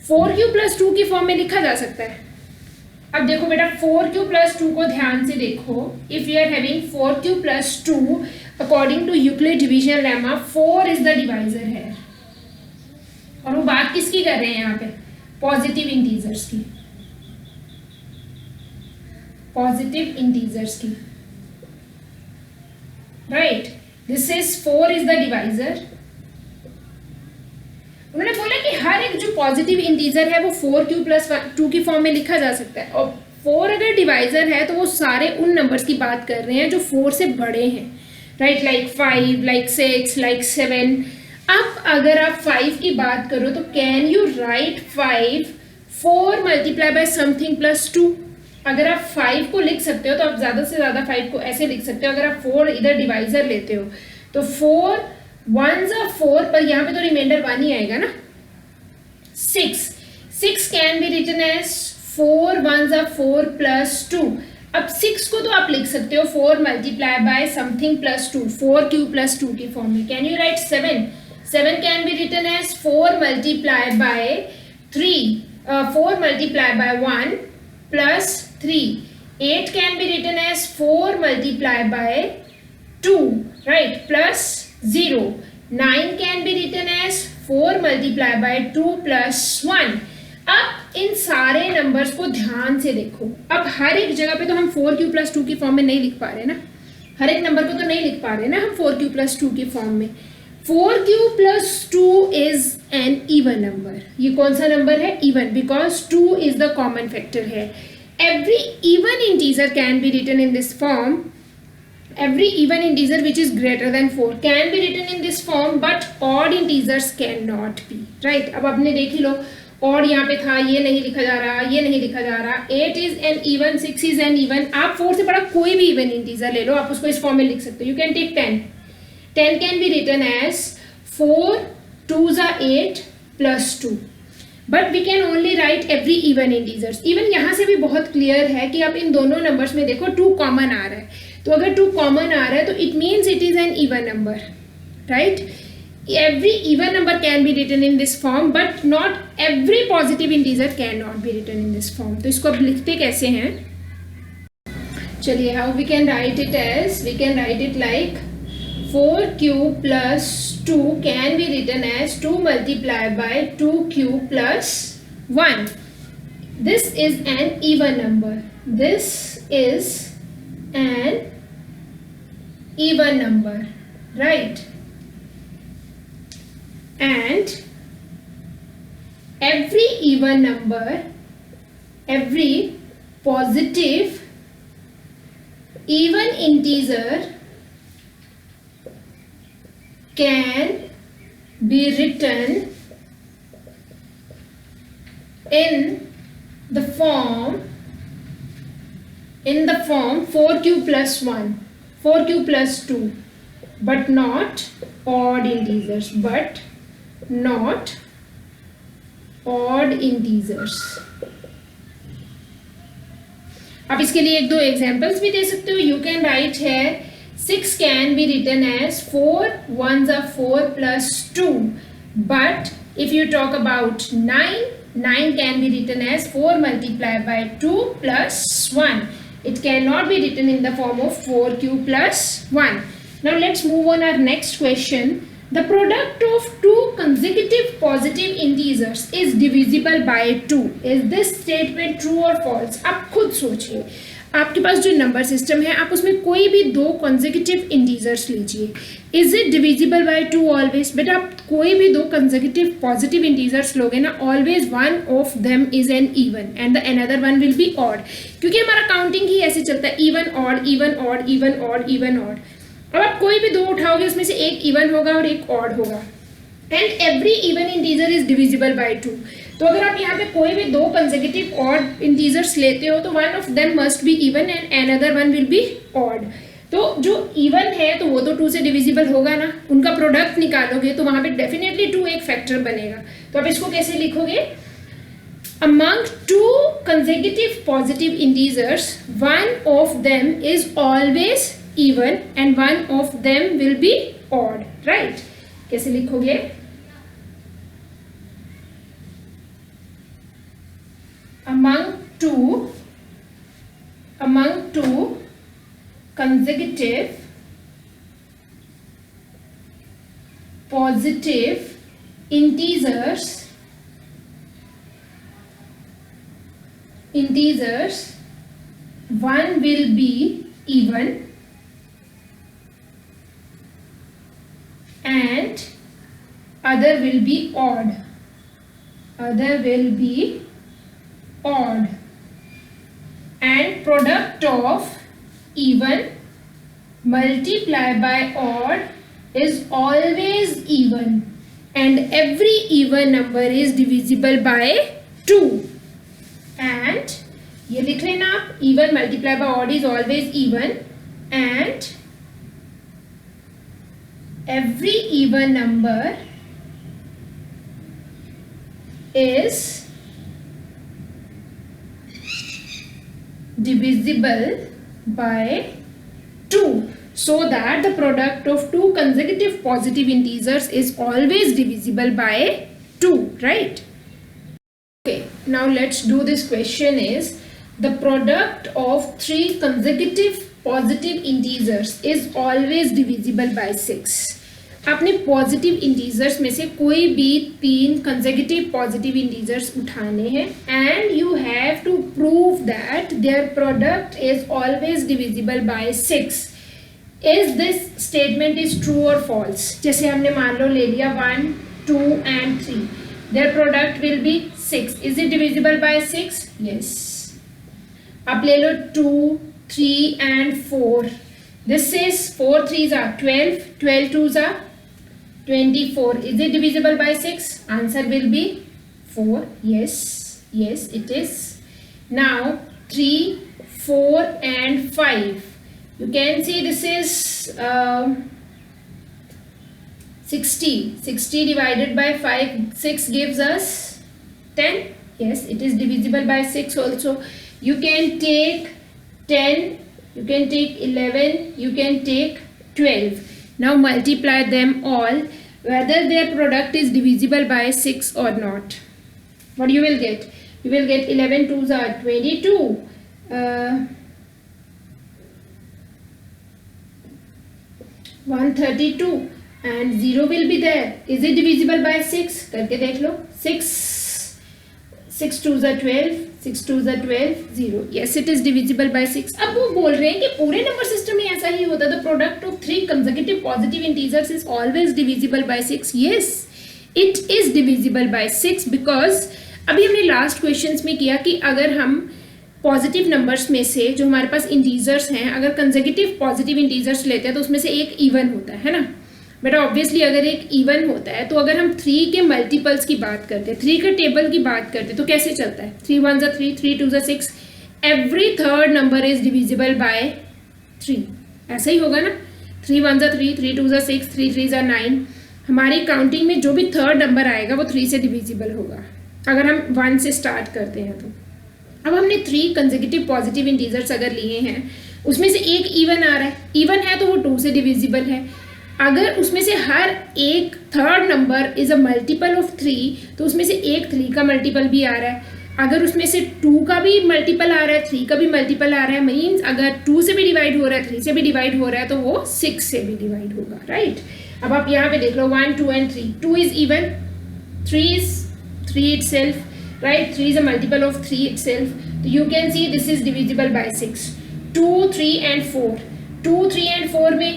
4q plus 2 की form में लिखा जा सकता है। अब देखो बेटा 4q plus 2 को ध्यान से देखो। If you are having 4q plus 2 according to Euclid division lemma 4 is the divisor है, और वो बात किसकी कर रहे हैं यहाँ पे, पॉजिटिव इंटीजर्स की, पॉजिटिव इंटीजर्स की, right. This is 4 is the divisor. उन्होंने बोला कि हर एक जो पॉजिटिव इंटीजर है वो 4q plus 2 की फॉर्म में लिखा जा सकता है, और 4 अगर डिवाइजर है तो वो सारे उन नंबर्स की बात कर रहे हैं जो 4 से बड़े हैं, राइट, लाइक 5, लाइक 6, लाइक 7। अब अगर आप 5 की बात करो तो can you right 5 4 multiply by something plus 2। अगर आप 5 को लिख सकते हो तो आप ज़्यादा से ज़्यादा 5 को ऐसे लिख सकते हो। अगर आप 4 इधर डिवाइजर लेते हो तो 4 1s are 4, पर यहाँ पे तो रिमाइंडर 1 ही आएगा ना। 6 can be written as 4 1s are 4 plus 2। अब 6 को तो आप लिख सकते हो 4 multiply by something plus 2, 4q plus 2 की फॉर्म में। Can you write 7 can be written as 4 multiply by 3, 4 multiply by 1 plus 3। 8 can be written as 4 multiply by 2, right, plus 0। 9 can be written as 4 multiply by 2 plus 1। अब इन सारे numbers को ध्यान से देखो। अब हर एक जगह पे तो हम 4q plus 2 की फॉर्म में नहीं लिख पा रहे ना, हर एक नंबर को तो नहीं लिख पा रहे ना हम 4q plus 2 की फॉर्म में। 4q plus 2 is an even number. ये कौन सा नंबर है, even, because 2 is the common factor है। Every even integer can be written in this form. Every even integer which is greater than 4 can be written in this form, but odd integers cannot be, right? अब आपने देख ही लो, odd यहाँ पे था, ये नहीं लिखा जा रहा, ये नहीं लिखा जा रहा। 8 is an even, 6 is an even। आप 4 से बड़ा कोई भी even integer ले लो, आप उसको इस फॉर्म में लिख सकते हो। You can take 10 can be written as 4 2s are 8 plus 2, but we can only write every even integers। even यहाँ से भी बहुत क्लियर है कि अब इन दोनों नंबर्स में देखो 2 कॉमन आ रहा है, तो अगर 2 कॉमन आ रहा है तो it means it is an even number, right. every even number can be written in this form, but not every positive integer cannot be written in this form. तो इसको अब लिखते कैसे हैं? चलिए, how we can write it as, we can write it like 4q plus 2 can be written as 2 multiplied by 2q plus 1. This is an even number. This is an even number, right? And every even number, every positive even integer can be written in the form 4q plus 1, 4q plus 2, but not odd integers, but not odd integers. आप इसके लिए एक दो examples भी दे सकते हो. You can right है 6 can be written as 4 1s are 4 plus 2, but if you talk about 9 can be written as 4 multiplied by 2 plus 1. It cannot be written in the form of 4q plus 1. Now let's move on our next question. The product of two consecutive positive integers is divisible by 2. Is this statement true or false? आप खुद सोचिए. आपके पास जो number system है, आप उसमें कोई भी दो consecutive integers लीजिए. Is it divisible by 2 always? बेटा आप कोई भी दो consecutive positive integers लोगे ना, always one of them is an even and the another one will be odd. क्योंकि हमारा counting ही ऐसे चलता है, even odd, even odd, even odd, even odd. अब आप कोई भी दो उठाओगे, उसमें से एक इवन होगा और एक ऑड होगा. And every even integer is divisible bye 2. तो अगर आप यहाँ पे कोई भी दो कंसेक्यूटिव ऑड इंटीजर्स लेते हो तो one of them must be even and another one will be odd. तो जो इवन है तो वो तो 2 से डिविजिबल होगा ना. उनका प्रोडक्ट निकालोगे तो वहाँ पे डेफिनेटली 2 एक फैक्टर बनेगा. तो आप इसको कैसे लिखोगे? Among two consecutive positive integers, one of them is always even and one of them will be odd, right? कैसे लिखोगे? Among two consecutive positive integers, one will be even and other will be odd. And product of even multiplied by odd is always even and every even number is divisible by 2. And ये लिख लेना आप, even multiplied by odd is always even and every even number is divisible by 2, so that the product of two consecutive positive integers is always divisible by 2, right? Okay, now let's do this question. Is the product of three consecutive positive integers is always divisible by 6. आपने positive integers में से कोई भी 3 consecutive positive integers उठाने हैं and you have to prove that their product is always divisible by 6. Is this statement is true और false? जैसे हमने मान लो ले लिया 1, 2 and 3. Their product will be 6. Is it divisible by 6? Yes. अब ले लो 2, 3 and 4. This is 4 3s are 12, 12 2s are 24. Is it divisible by 6? Answer will be 4. Yes, yes it is. Now 3, 4 and 5. You can see this is 60. 60 divided by 5, 6 gives us 10. Yes, it is divisible by 6 also. You can take 10, you can take 11, you can take 12. Now multiply them all. whether their product is divisible by 6 or not. What you will get? You will get 11 2s are 22. 132 and 0 will be there. Is it divisible by 6? करके देख लो. 6 2s are 12, 6 2s are 12, 0. Yes, it is divisible by 6. अब वो बोल रहे हैं कि पूरे number system में ऐसा ही होता है. The product of 3 consecutive positive integers is always divisible by 6. Yes, it is divisible by 6 because अभी हमने लास्ट क्वेश्चंस में किया कि अगर हम पॉजिटिव नंबर्स में से जो हमारे पास इंटीजर्स हैं, अगर कंसेक्यूटिव पॉजिटिव इंटीजर्स लेते हैं तो उसमें से एक इवन होता है ना बेटा. ऑब्वियसली अगर एक इवन होता है तो अगर हम 3 के मल्टीपल्स की बात करते हैं, 3 के टेबल की बात करते हैं तो कैसे चलता है? 3 1s are 3, 3 2s are 6. Every third number is divisible by 3. ऐसा ही होगा ना. 3 1s are 3, 3 2s are 6, 3 3s are 9. हमारी काउंटिंग में जो भी थर्ड नंबर आएगा वो 3 से डिविजिबल होगा अगर हम 1 से स्टार्ट करते हैं. तो अब हमने 3 कंसेक्यूटिव पॉजिटिव इंटीजर्स अगर लिए हैं, उसमें से एक इवन आ रहा है. इवन है तो वो 2 से डिविजिबल है. अगर उसमें से हर एक third number is a multiple of 3 तो उसमें से एक 3 का मल्टीपल भी आ रहा है. अगर उसमें से 2 का भी मल्टीपल आ रहा है, 3 का भी मल्टीपल आ रहा है, मीन्स अगर 2 से भी डिवाइड हो रहा है, 3 से भी डिवाइड हो रहा है तो वो 6 से भी डिवाइड होगा. राइट. अब आप यहाँ पे देख लो 1 2 and 3. 2 is even, 3 is 3 itself. Right, 3 is a multiple of 3 itself. So you can see this is divisible by 6. 2 3 and 4. 2 3 and 4 में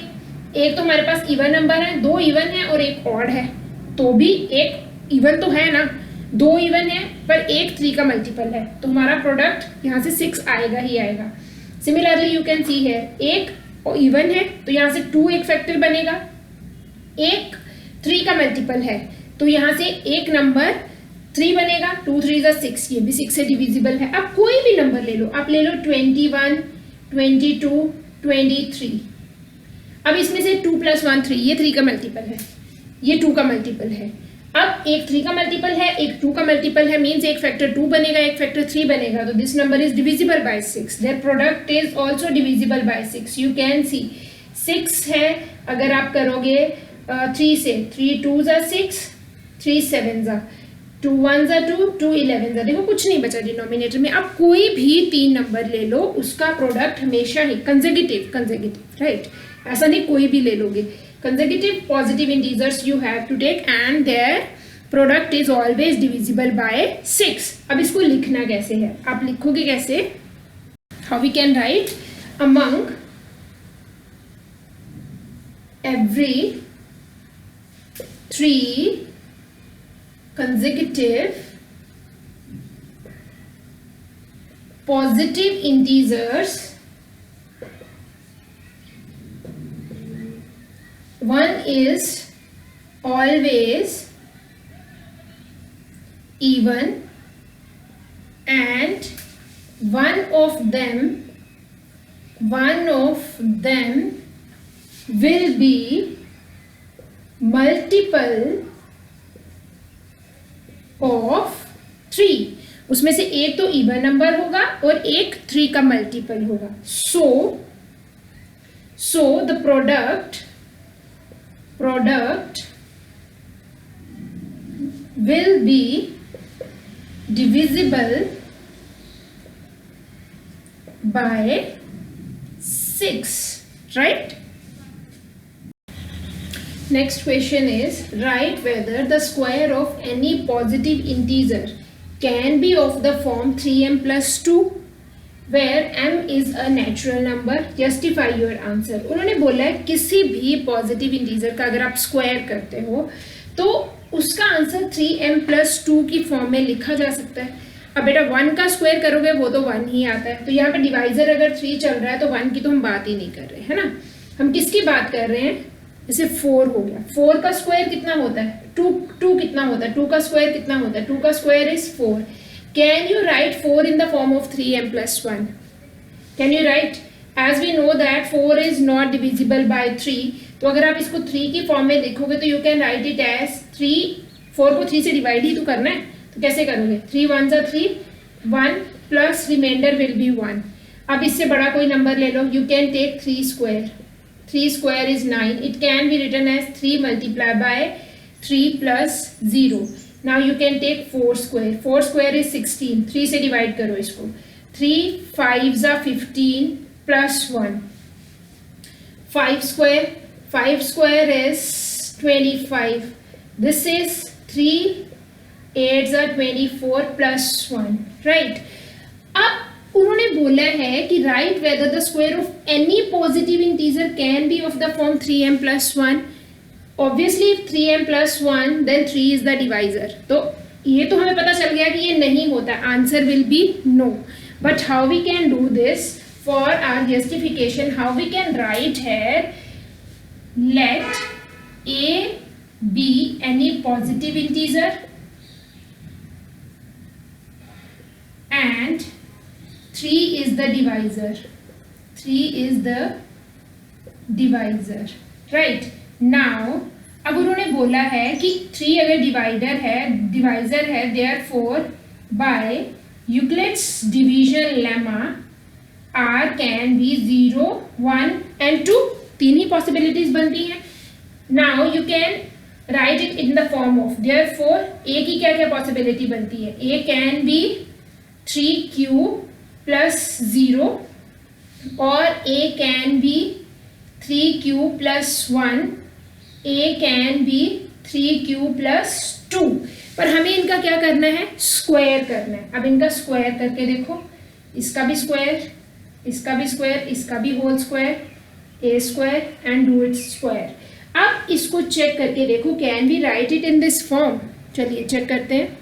एक तो हमारे पास इवन नंबर है, 2 इवन है और एक ऑड है. तो भी एक इवन तो है ना, 2 इवन है पर एक 3 का मल्टीपल है तो हमारा प्रोडक्ट यहाँ से 6 आएगा ही आएगा. सिमिलरली यू कैन सी है एक इवन है तो यहाँ से 2 एक फैक्टर बनेगा, एक 3 का मल्टीपल है तो यहाँ से एक नंबर 3 बनेगा. 2 3s are 6, ये भी 6 से डिविजिबल है. अब कोई भी नंबर ले लो, आप ले लो 21 22 23. अब इसमें से 2 + 1 3, ये 3 का मल्टीपल है, ये 2 का मल्टीपल है. अब एक 3 का मल्टीपल है, एक 2 का मल्टीपल है, मीन्स एक फैक्टर 2 बनेगा, एक फैक्टर 3 बनेगा. तो this number is divisible by 6. There product is also divisible by 6. You can सी 6 है अगर आप करोगे 3 से, 3 2s are 6, 3 7s are 2 1s are 2, 2 11s are. देखो कुछ नहीं बचा डिनोमिनेटर में. आप कोई भी 3 नंबर ले लो, उसका प्रोडक्ट हमेशा ही कंसेक्यूटिव. राइट. ऐसा नहीं कोई भी ले लोगे. Consecutive positive integers you have to take and their product is always divisible by 6. अब इसको लिखना कैसे है? आप लिखोगे कैसे? How we can write? Among every 3 consecutive positive integers, one is always even and one of them will be multiple of 3. उसमें से एक तो इवन नंबर होगा और एक 3 का मल्टीपल होगा. So the product will be divisible by 6. Right. Next question is, write whether the square of any positive integer can be of the form 3m plus 2 where m is a natural number. Justify your answer. उन्होंने बोला है किसी भी positive integer का अगर आप square करते हो तो उसका आंसर 3m plus 2 की फॉर्म में लिखा जा सकता है. अब बेटा 1 का स्क्वायर करोगे वो तो 1 ही आता है. तो यहाँ पे डिवाइजर अगर 3 चल रहा है तो 1 की तो हम बात ही नहीं कर रहे है ना. हम किसकी बात कर रहे हैं? जैसे 4 हो गया. 4 का स्क्वायर कितना होता है? 2 कितना होता है? 2 का स्क्वायर कितना होता है? 2 का square is 4. Can you write 4 in the form of 3m plus 1? Can you write? As we know that 4 is not divisible by 3. तो अगर आप इसको 3 की फॉर्म में लिखोगे तो you can write it as 3. 4 को 3 से डिवाइड ही तो करना है तो कैसे करोगे? 3 1s are 3, 1 plus remainder will be 1. अब इससे बड़ा कोई नंबर ले लो. You can take 3 square. 3 square is 9. It can be written as 3 multiplied by 3 plus 0. Now you can take 4 square. 4 square is 16. 3 से divide करो इसको. 3 5s are 15 plus 1. 5 square. 5 square is 25. This is 3 8s are 24 plus 1. Right. अब उन्होंने बोला है कि write whether the square of any positive integer can be of the form 3m plus 1. Obviously if 3m plus 1 then 3 is the divisor. तो ये तो हमें पता चल गया कि ये नहीं होता. Answer will be no. But how we can do this for our justification? How we can write here? Let a be any positive integer and 3 is the divisor. 3 is the divisor. Right. Now अब उन्होंने बोला है कि 3 अगर divider है divisor है therefore by Euclid's division lemma R can be 0 1 and 2. तीन ही possibilities बनती हैं. Now you can write it in the form of therefore A की क्या क्या possibility बनती है. A can be 3q plus 0 or A can be 3q plus 1. A can be 3q plus 2. पर हमें इनका क्या करना है स्क्वायर करना है. अब इनका स्क्वायर करके देखो. इसका भी स्क्वायर इसका भी स्क्वायर इसका भी whole square a square and do its square. अब इसको चेक करके देखो can we write it in this form. चलिए चेक करते हैं.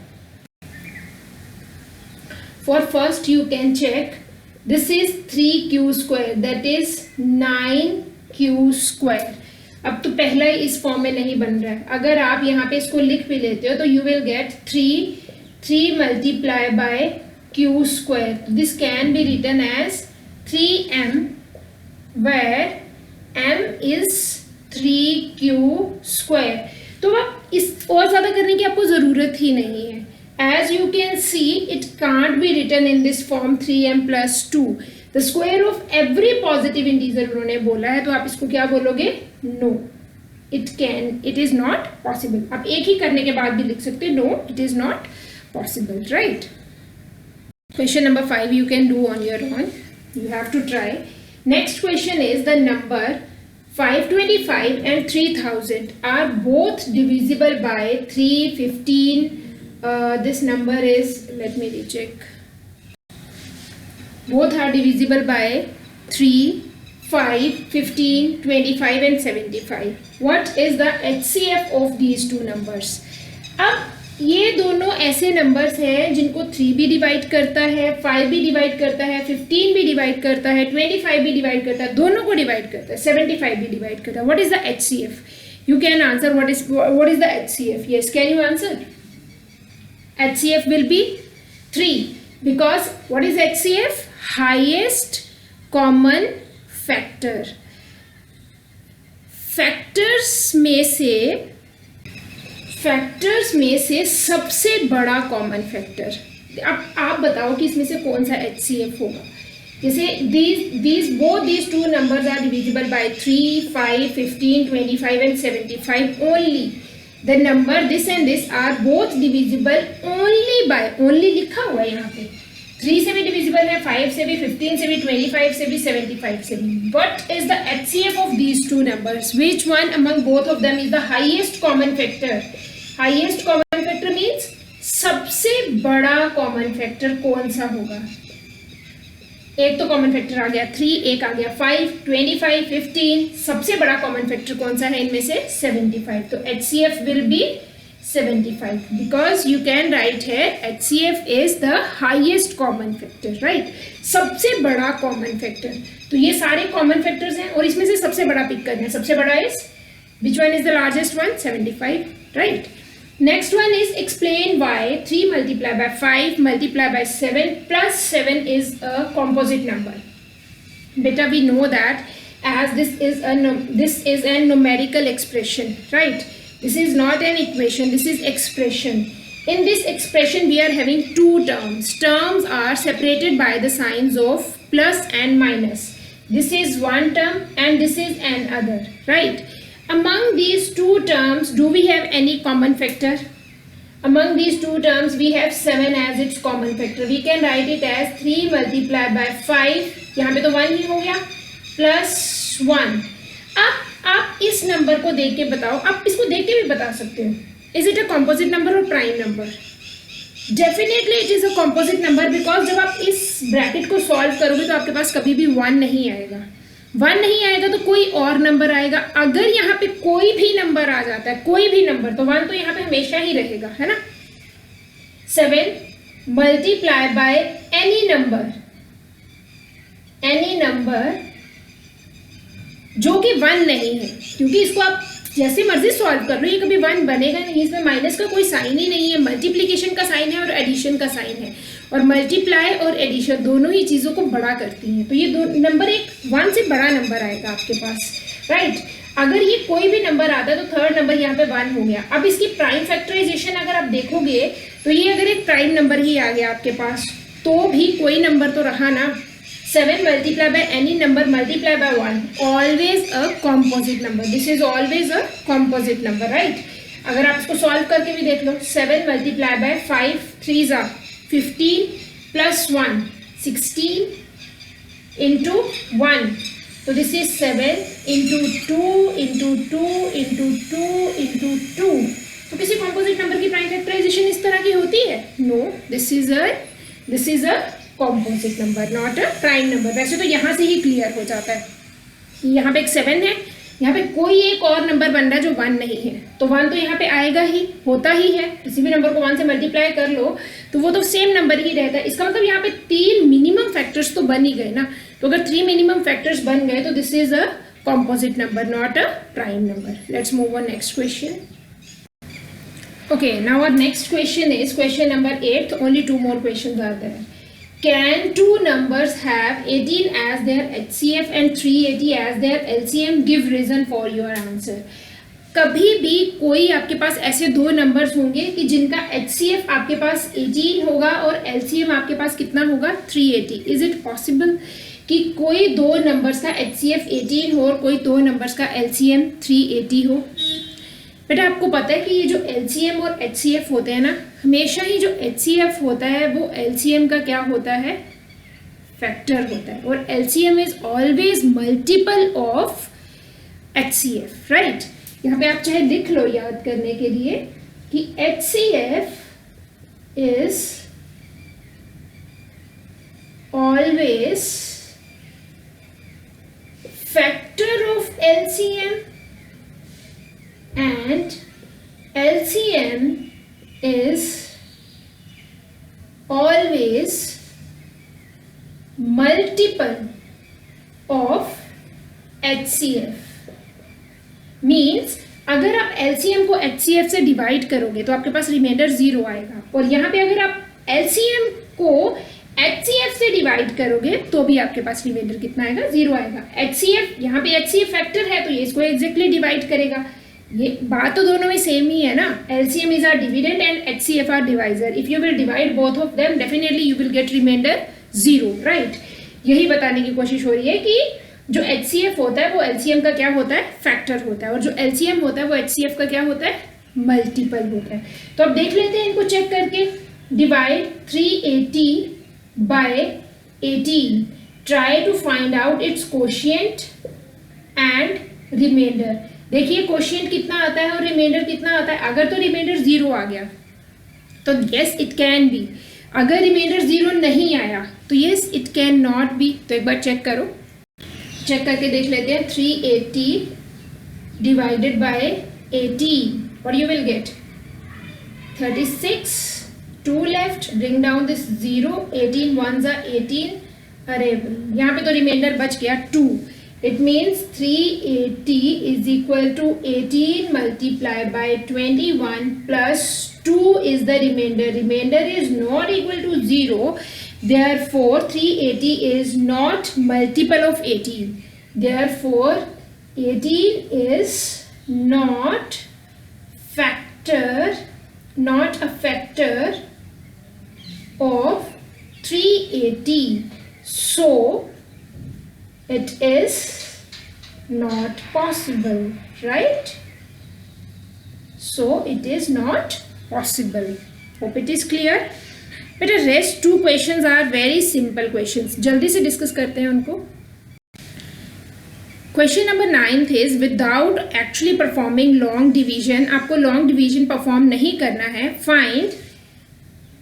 For first you can check this is 3q square that is 9q square. अब तो पहला ही इस फॉर्म में नहीं बन रहा है. अगर आप यहाँ पे इसको लिख भी लेते हो तो you will get 3 multiply by q square. This can be written as 3m where m is 3q square. तो अब इस और ज़्यादा करने की आपको ज़रूरत ही नहीं है. As you can see it can't be written in this form 3m plus 2. The square of every positive integer उन्होंने बोला है तो आप इसको क्या बोलोगे no it is not possible. आप एक ही करने के बाद भी लिख सकते no it is not possible. Right. Question number 5 you can do on your own. You have to try. Next question is the number 525 and 3000 are both divisible by 315. This number is, let me recheck. Both are divisible by 3, 5, 15, 25 and 75. What is the HCF of these two numbers? अब ये दोनों ऐसे numbers हैं जिनको 3 भी divide करता है 5 भी डिवाइड करता है 15 भी डिवाइड करता है 25 भी डिवाइड करता है दोनों को डिवाइड करता है 75 भी डिवाइड करता है. What is the HCF? You can answer what is the HCF? Yes, can you answer? HCF will be 3 because what is HCF? Highest common factor. Factors में से सबसे बड़ा कॉमन फैक्टर. अब आप बताओ कि इसमें से कौन सा HCF होगा. जैसे both these two numbers are divisible by 3, 5, 15, 25 and 75 only. The number this and this are both divisible only by only लिखा हुआ है यहाँ पे 3 से भी डिविजिबल है 5 से भी 15 से भी 25 से भी 75 से भी. What is the HCF of these two numbers? Which one among both of them is the highest common factor? Highest common factor means सबसे बड़ा कॉमन फैक्टर कौन सा होगा. एक तो कॉमन फैक्टर आ गया 3 एक आ गया 5 25 15. सबसे बड़ा कॉमन फैक्टर कौन सा है इनमें से 75. तो HCF will be 75 because you can write here HCF is the highest common factor. right. सबसे बड़ा कॉमन फैक्टर. तो ये सारे कॉमन फैक्टर्स हैं और इसमें से सबसे बड़ा पिक करना है. सबसे बड़ा is which one is the largest one? 75. right. Next one is explain why 3 multiplied by 5 multiplied by 7 plus 7 is a composite number. Beta, we know that as this is a numerical expression, right? This is not an equation, this is expression. In this expression we are having two terms. Terms are separated by the signs of plus and minus. This is one term and this is another, right? among these two terms do we have any common factor? Among these two terms we have 7 as its common factor. We can write it as 3 multiplied by 5, यहाँ पे तो 1 ही हो गया, plus 1. अब आप इस number को देख के बताओ, आप इसको देख के भी बता सकते हो, is it a composite number और prime number? Definitely it is a composite number, because जब आप इस ब्रैकेट को सॉल्व करोगे तो आपके पास कभी भी 1 नहीं आएगा. 1 नहीं आएगा तो कोई और नंबर आएगा. अगर यहाँ पे कोई भी नंबर आ जाता है, कोई भी नंबर, तो 1 तो यहाँ पे हमेशा ही रहेगा, है ना. 7 मल्टीप्लाई बाय एनी नंबर जो कि 1 नहीं है, क्योंकि इसको आप जैसे मर्जी सॉल्व कर लो, ये कभी 1 बनेगा नहीं. इसमें माइनस का कोई साइन ही नहीं है, मल्टीप्लिकेशन का साइन है और एडिशन का साइन है, और मल्टीप्लाई और एडिशन दोनों ही चीज़ों को बड़ा करती हैं. तो ये दो नंबर, एक 1 से बड़ा नंबर आएगा आपके पास, राइट. अगर ये कोई भी नंबर आता है तो थर्ड नंबर यहाँ पे 1 हो गया. अब इसकी प्राइम फैक्टराइजेशन अगर आप देखोगे तो ये अगर एक प्राइम नंबर ही आ गया आपके पास, तो भी कोई नंबर तो रहा ना. 7 multiply by any number multiply by 1, always a composite number. This is always a composite number, right? अगर आप इसको सॉल्व करके भी देख लो, 7 multiply by 5 3s are 15 plus 1 16 into 1. So this is 7 into 2 into 2 into 2 into 2. तो किसी composite number की prime factorisation इस तरह की होती है? No, this is a composite number, not a prime number. वैसे तो यहाँ से ही क्लियर हो जाता है. यहाँ पे एक 7 है, यहाँ पे कोई एक और नंबर बन रहा है जो 1 नहीं है, तो 1 तो यहाँ पे आएगा ही, होता ही है. किसी भी नंबर को 1 से मल्टीप्लाई कर लो तो वो तो सेम नंबर ही रहता है. इसका मतलब यहाँ पे 3 मिनिमम फैक्टर्स तो बन ही गए ना. तो अगर 3 मिनिमम फैक्टर्स बन गए तो this is a composite number, not a prime number. Let's move on next question. Okay, now our next question is question number 8. Only 2 more questions are there. Can two numbers have 18 as their HCF and 380 as their LCM? Give reason for your answer. कभी भी कोई आपके पास ऐसे दो numbers होंगे कि जिनका HCF आपके पास 18 होगा और LCM आपके पास कितना होगा? 380. इज इट पॉसिबल कि कोई दो नंबर्स का HCF 18 हो और कोई दो नंबर्स का LCM 380 हो? बेटा आपको पता है कि ये जो LCM और HCF होते हैं ना, हमेशा ही जो HCF होता है वो LCM का क्या होता है? फैक्टर होता है. और LCM is always multiple of HCF, right. यहाँ पे आप चाहे लिख लो याद करने के लिए कि HCF is always factor of LCM and LCM is always multiple of HCF. Means अगर आप LCM को HCF से डिवाइड करोगे तो आपके पास रिमाइंडर 0 आएगा, और यहाँ पे अगर आप LCM को HCF से डिवाइड करोगे तो भी आपके पास रिमाइंडर कितना आएगा? 0 आएगा. HCF, यहाँ पे HCF फैक्टर है तो ये इसको एग्जैक्टली डिवाइड करेगा. ये बात तो दोनों में सेम ही है ना. LCM is our dividend and HCF are divisor. If you will divide both of them, definitely you will get remainder 0, right? यही बताने की कोशिश हो रही है कि जो HCF होता है वो LCM का क्या होता है? फैक्टर होता है, और जो LCM होता है वो HCF का क्या होता है? मल्टीपल होता है. तो अब देख लेते हैं इनको चेक करके. Divide 380 by 18. Try to find out its quotient and remainder. देखिए क्वोशिएंट कितना आता है और रिमाइंडर कितना आता है. अगर तो रिमाइंडर 0 आ गया तो यस इट कैन बी. अगर रिमाइंडर 0 नहीं आया तो yes it can not be. तो एक बार चेक करो, चेक करके देख लेते हैं. 380 divided by 18, what you will gate? 36. 2 left, bring down this 0. 18 1s are 18. अरे यहाँ पे तो रिमाइंडर बच गया 2. It means 380 is equal to 18 multiplied by 21 plus 2 is the remainder. Remainder is not equal to 0. Therefore, 380 is not multiple of 18. Therefore, 18 is not a factor of 380. So, it is not possible. right? So it is not possible. Hope it is clear. बेटा rest two questions are very simple questions. जल्दी से discuss करते हैं उनको. Question number 9 is without actually performing long division, आपको long division perform नहीं करना है. Find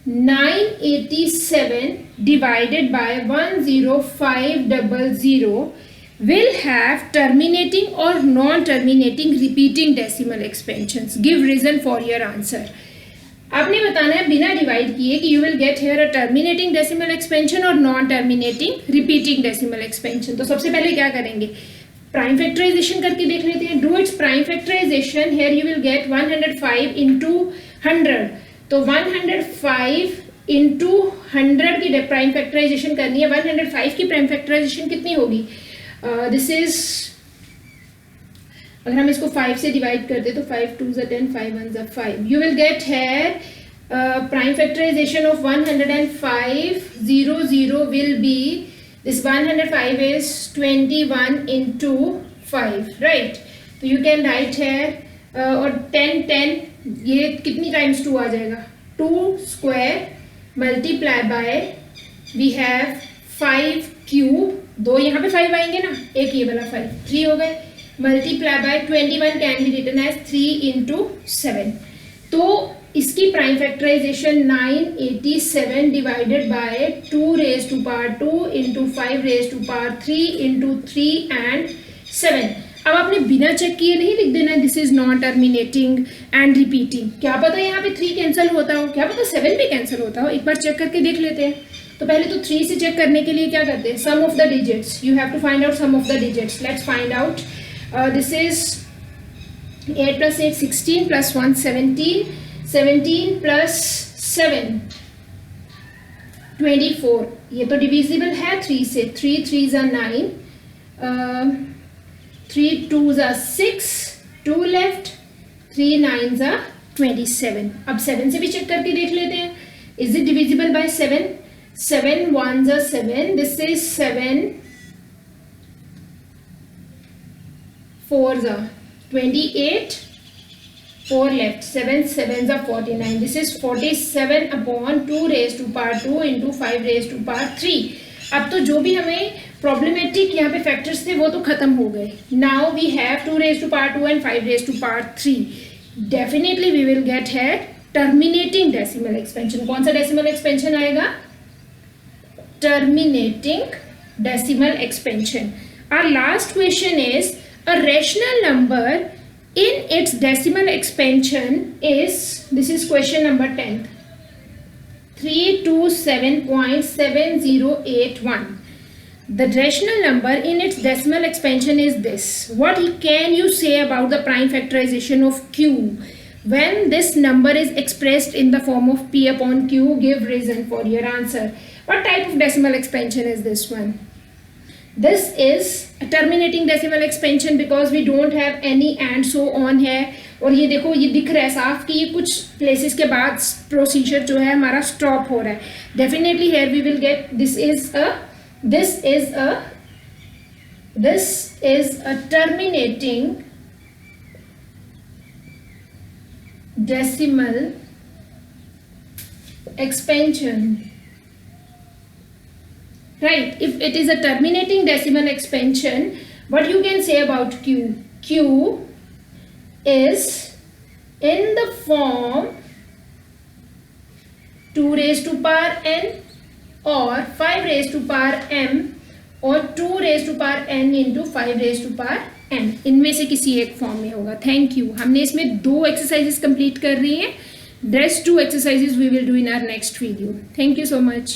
987 divided by 10500 will have terminating or non-terminating repeating decimal expansions. Give reason for your answer. आपने बताना है बिना डिवाइड किए कि you will get here a terminating decimal expansion और non terminating repeating decimal expansion. तो सबसे पहले क्या करेंगे, प्राइम फैक्टराइजेशन करके देख लेते हैं. Do its prime factorization. Here you will get 105 into 100. तो 105 into 100 की प्राइम फैक्टराइजेशन करनी है. 105 की प्राइम फैक्टराइजेशन कितनी होगी, दिस इज, अगर हम इसको 5 से डिवाइड करते तो 5 2 10 5 1 5. You will get here prime factorization of 105 0 will be, this 105 is 21 into 5, right? तो you can write here और 10 ये कितनी टाइम्स 2 आ जाएगा, 2 square multiply by we have 5 cube, दो यहाँ पे 5 आएंगे ना, एक ये वाला 5, 3 हो गए, multiply by 21 can be written as 3 into 7. तो इसकी prime factorization 987 divided by 2 raised to power 2 into 5 raised to power 3 into 3 and 7. अब आपने बिना चेक किए नहीं लिख देना this is non terminating and repeating. क्या पता यहाँ पे 3 कैंसिल होता हो, क्या पता 7 भी कैंसिल होता हो. एक बार चेक करके देख लेते हैं. तो पहले तो 3 से चेक करने के लिए क्या करते हैं, sum of the digits. You have to find out sum of the digits. Let's find out. This is 8 plus 8 16 plus 1 17, 17 plus 7 24. ये तो डिविजिबल है 3 से. 3 3s are 9, 3 2s are 6, 2 left, 3 9s are 27. अब 7 से भी चेक करके देख लेते हैं. Is it divisible bye 7? 7 1s are 7. This is 7 4s are 28, 4 left, 7 7s are 49. This is 47 upon 2 raised to power 2 into 5 raised to power 3. अब तो जो भी हमें प्रॉब्लमेटिक यहाँ पे फैक्टर्स थे वो तो खत्म हो गए. Now we have 2 raised to power 2 and 5 raised to power 3. Definitely we will get है टर्मिनेटिंग डेसिमल एक्सपेंशन. कौन सा डेसिमल एक्सपेंशन आएगा, terminating decimal expansion. Our last question is a rational number in its decimal expansion is, this is question number 10, 327.7081. The rational number in its decimal expansion is this. What can you say about the prime factorization of q when this number is expressed in the form of p upon q? Give reason for your answer. What type of decimal expansion is this one? This is a terminating decimal expansion because we don't have any and so on है. और ये देखो ये दिख रहा है साफ कि ये कुछ प्लेसेस के बाद प्रोसीजर जो है हमारा स्टॉप हो रहा है. Definitely here we will get this is a terminating decimal expansion. Right, if it is a terminating decimal expansion, what you can say about q? Q is in the form 2 raised to power n or 5 raised to power m or 2 raised to power n into 5 raised to power n. इनमें से किसी एक form में होगा. Thank you. हमने इसमें 2 exercises complete कर रही हैं. Rest 2 exercises we will do in our next video. Thank you so much.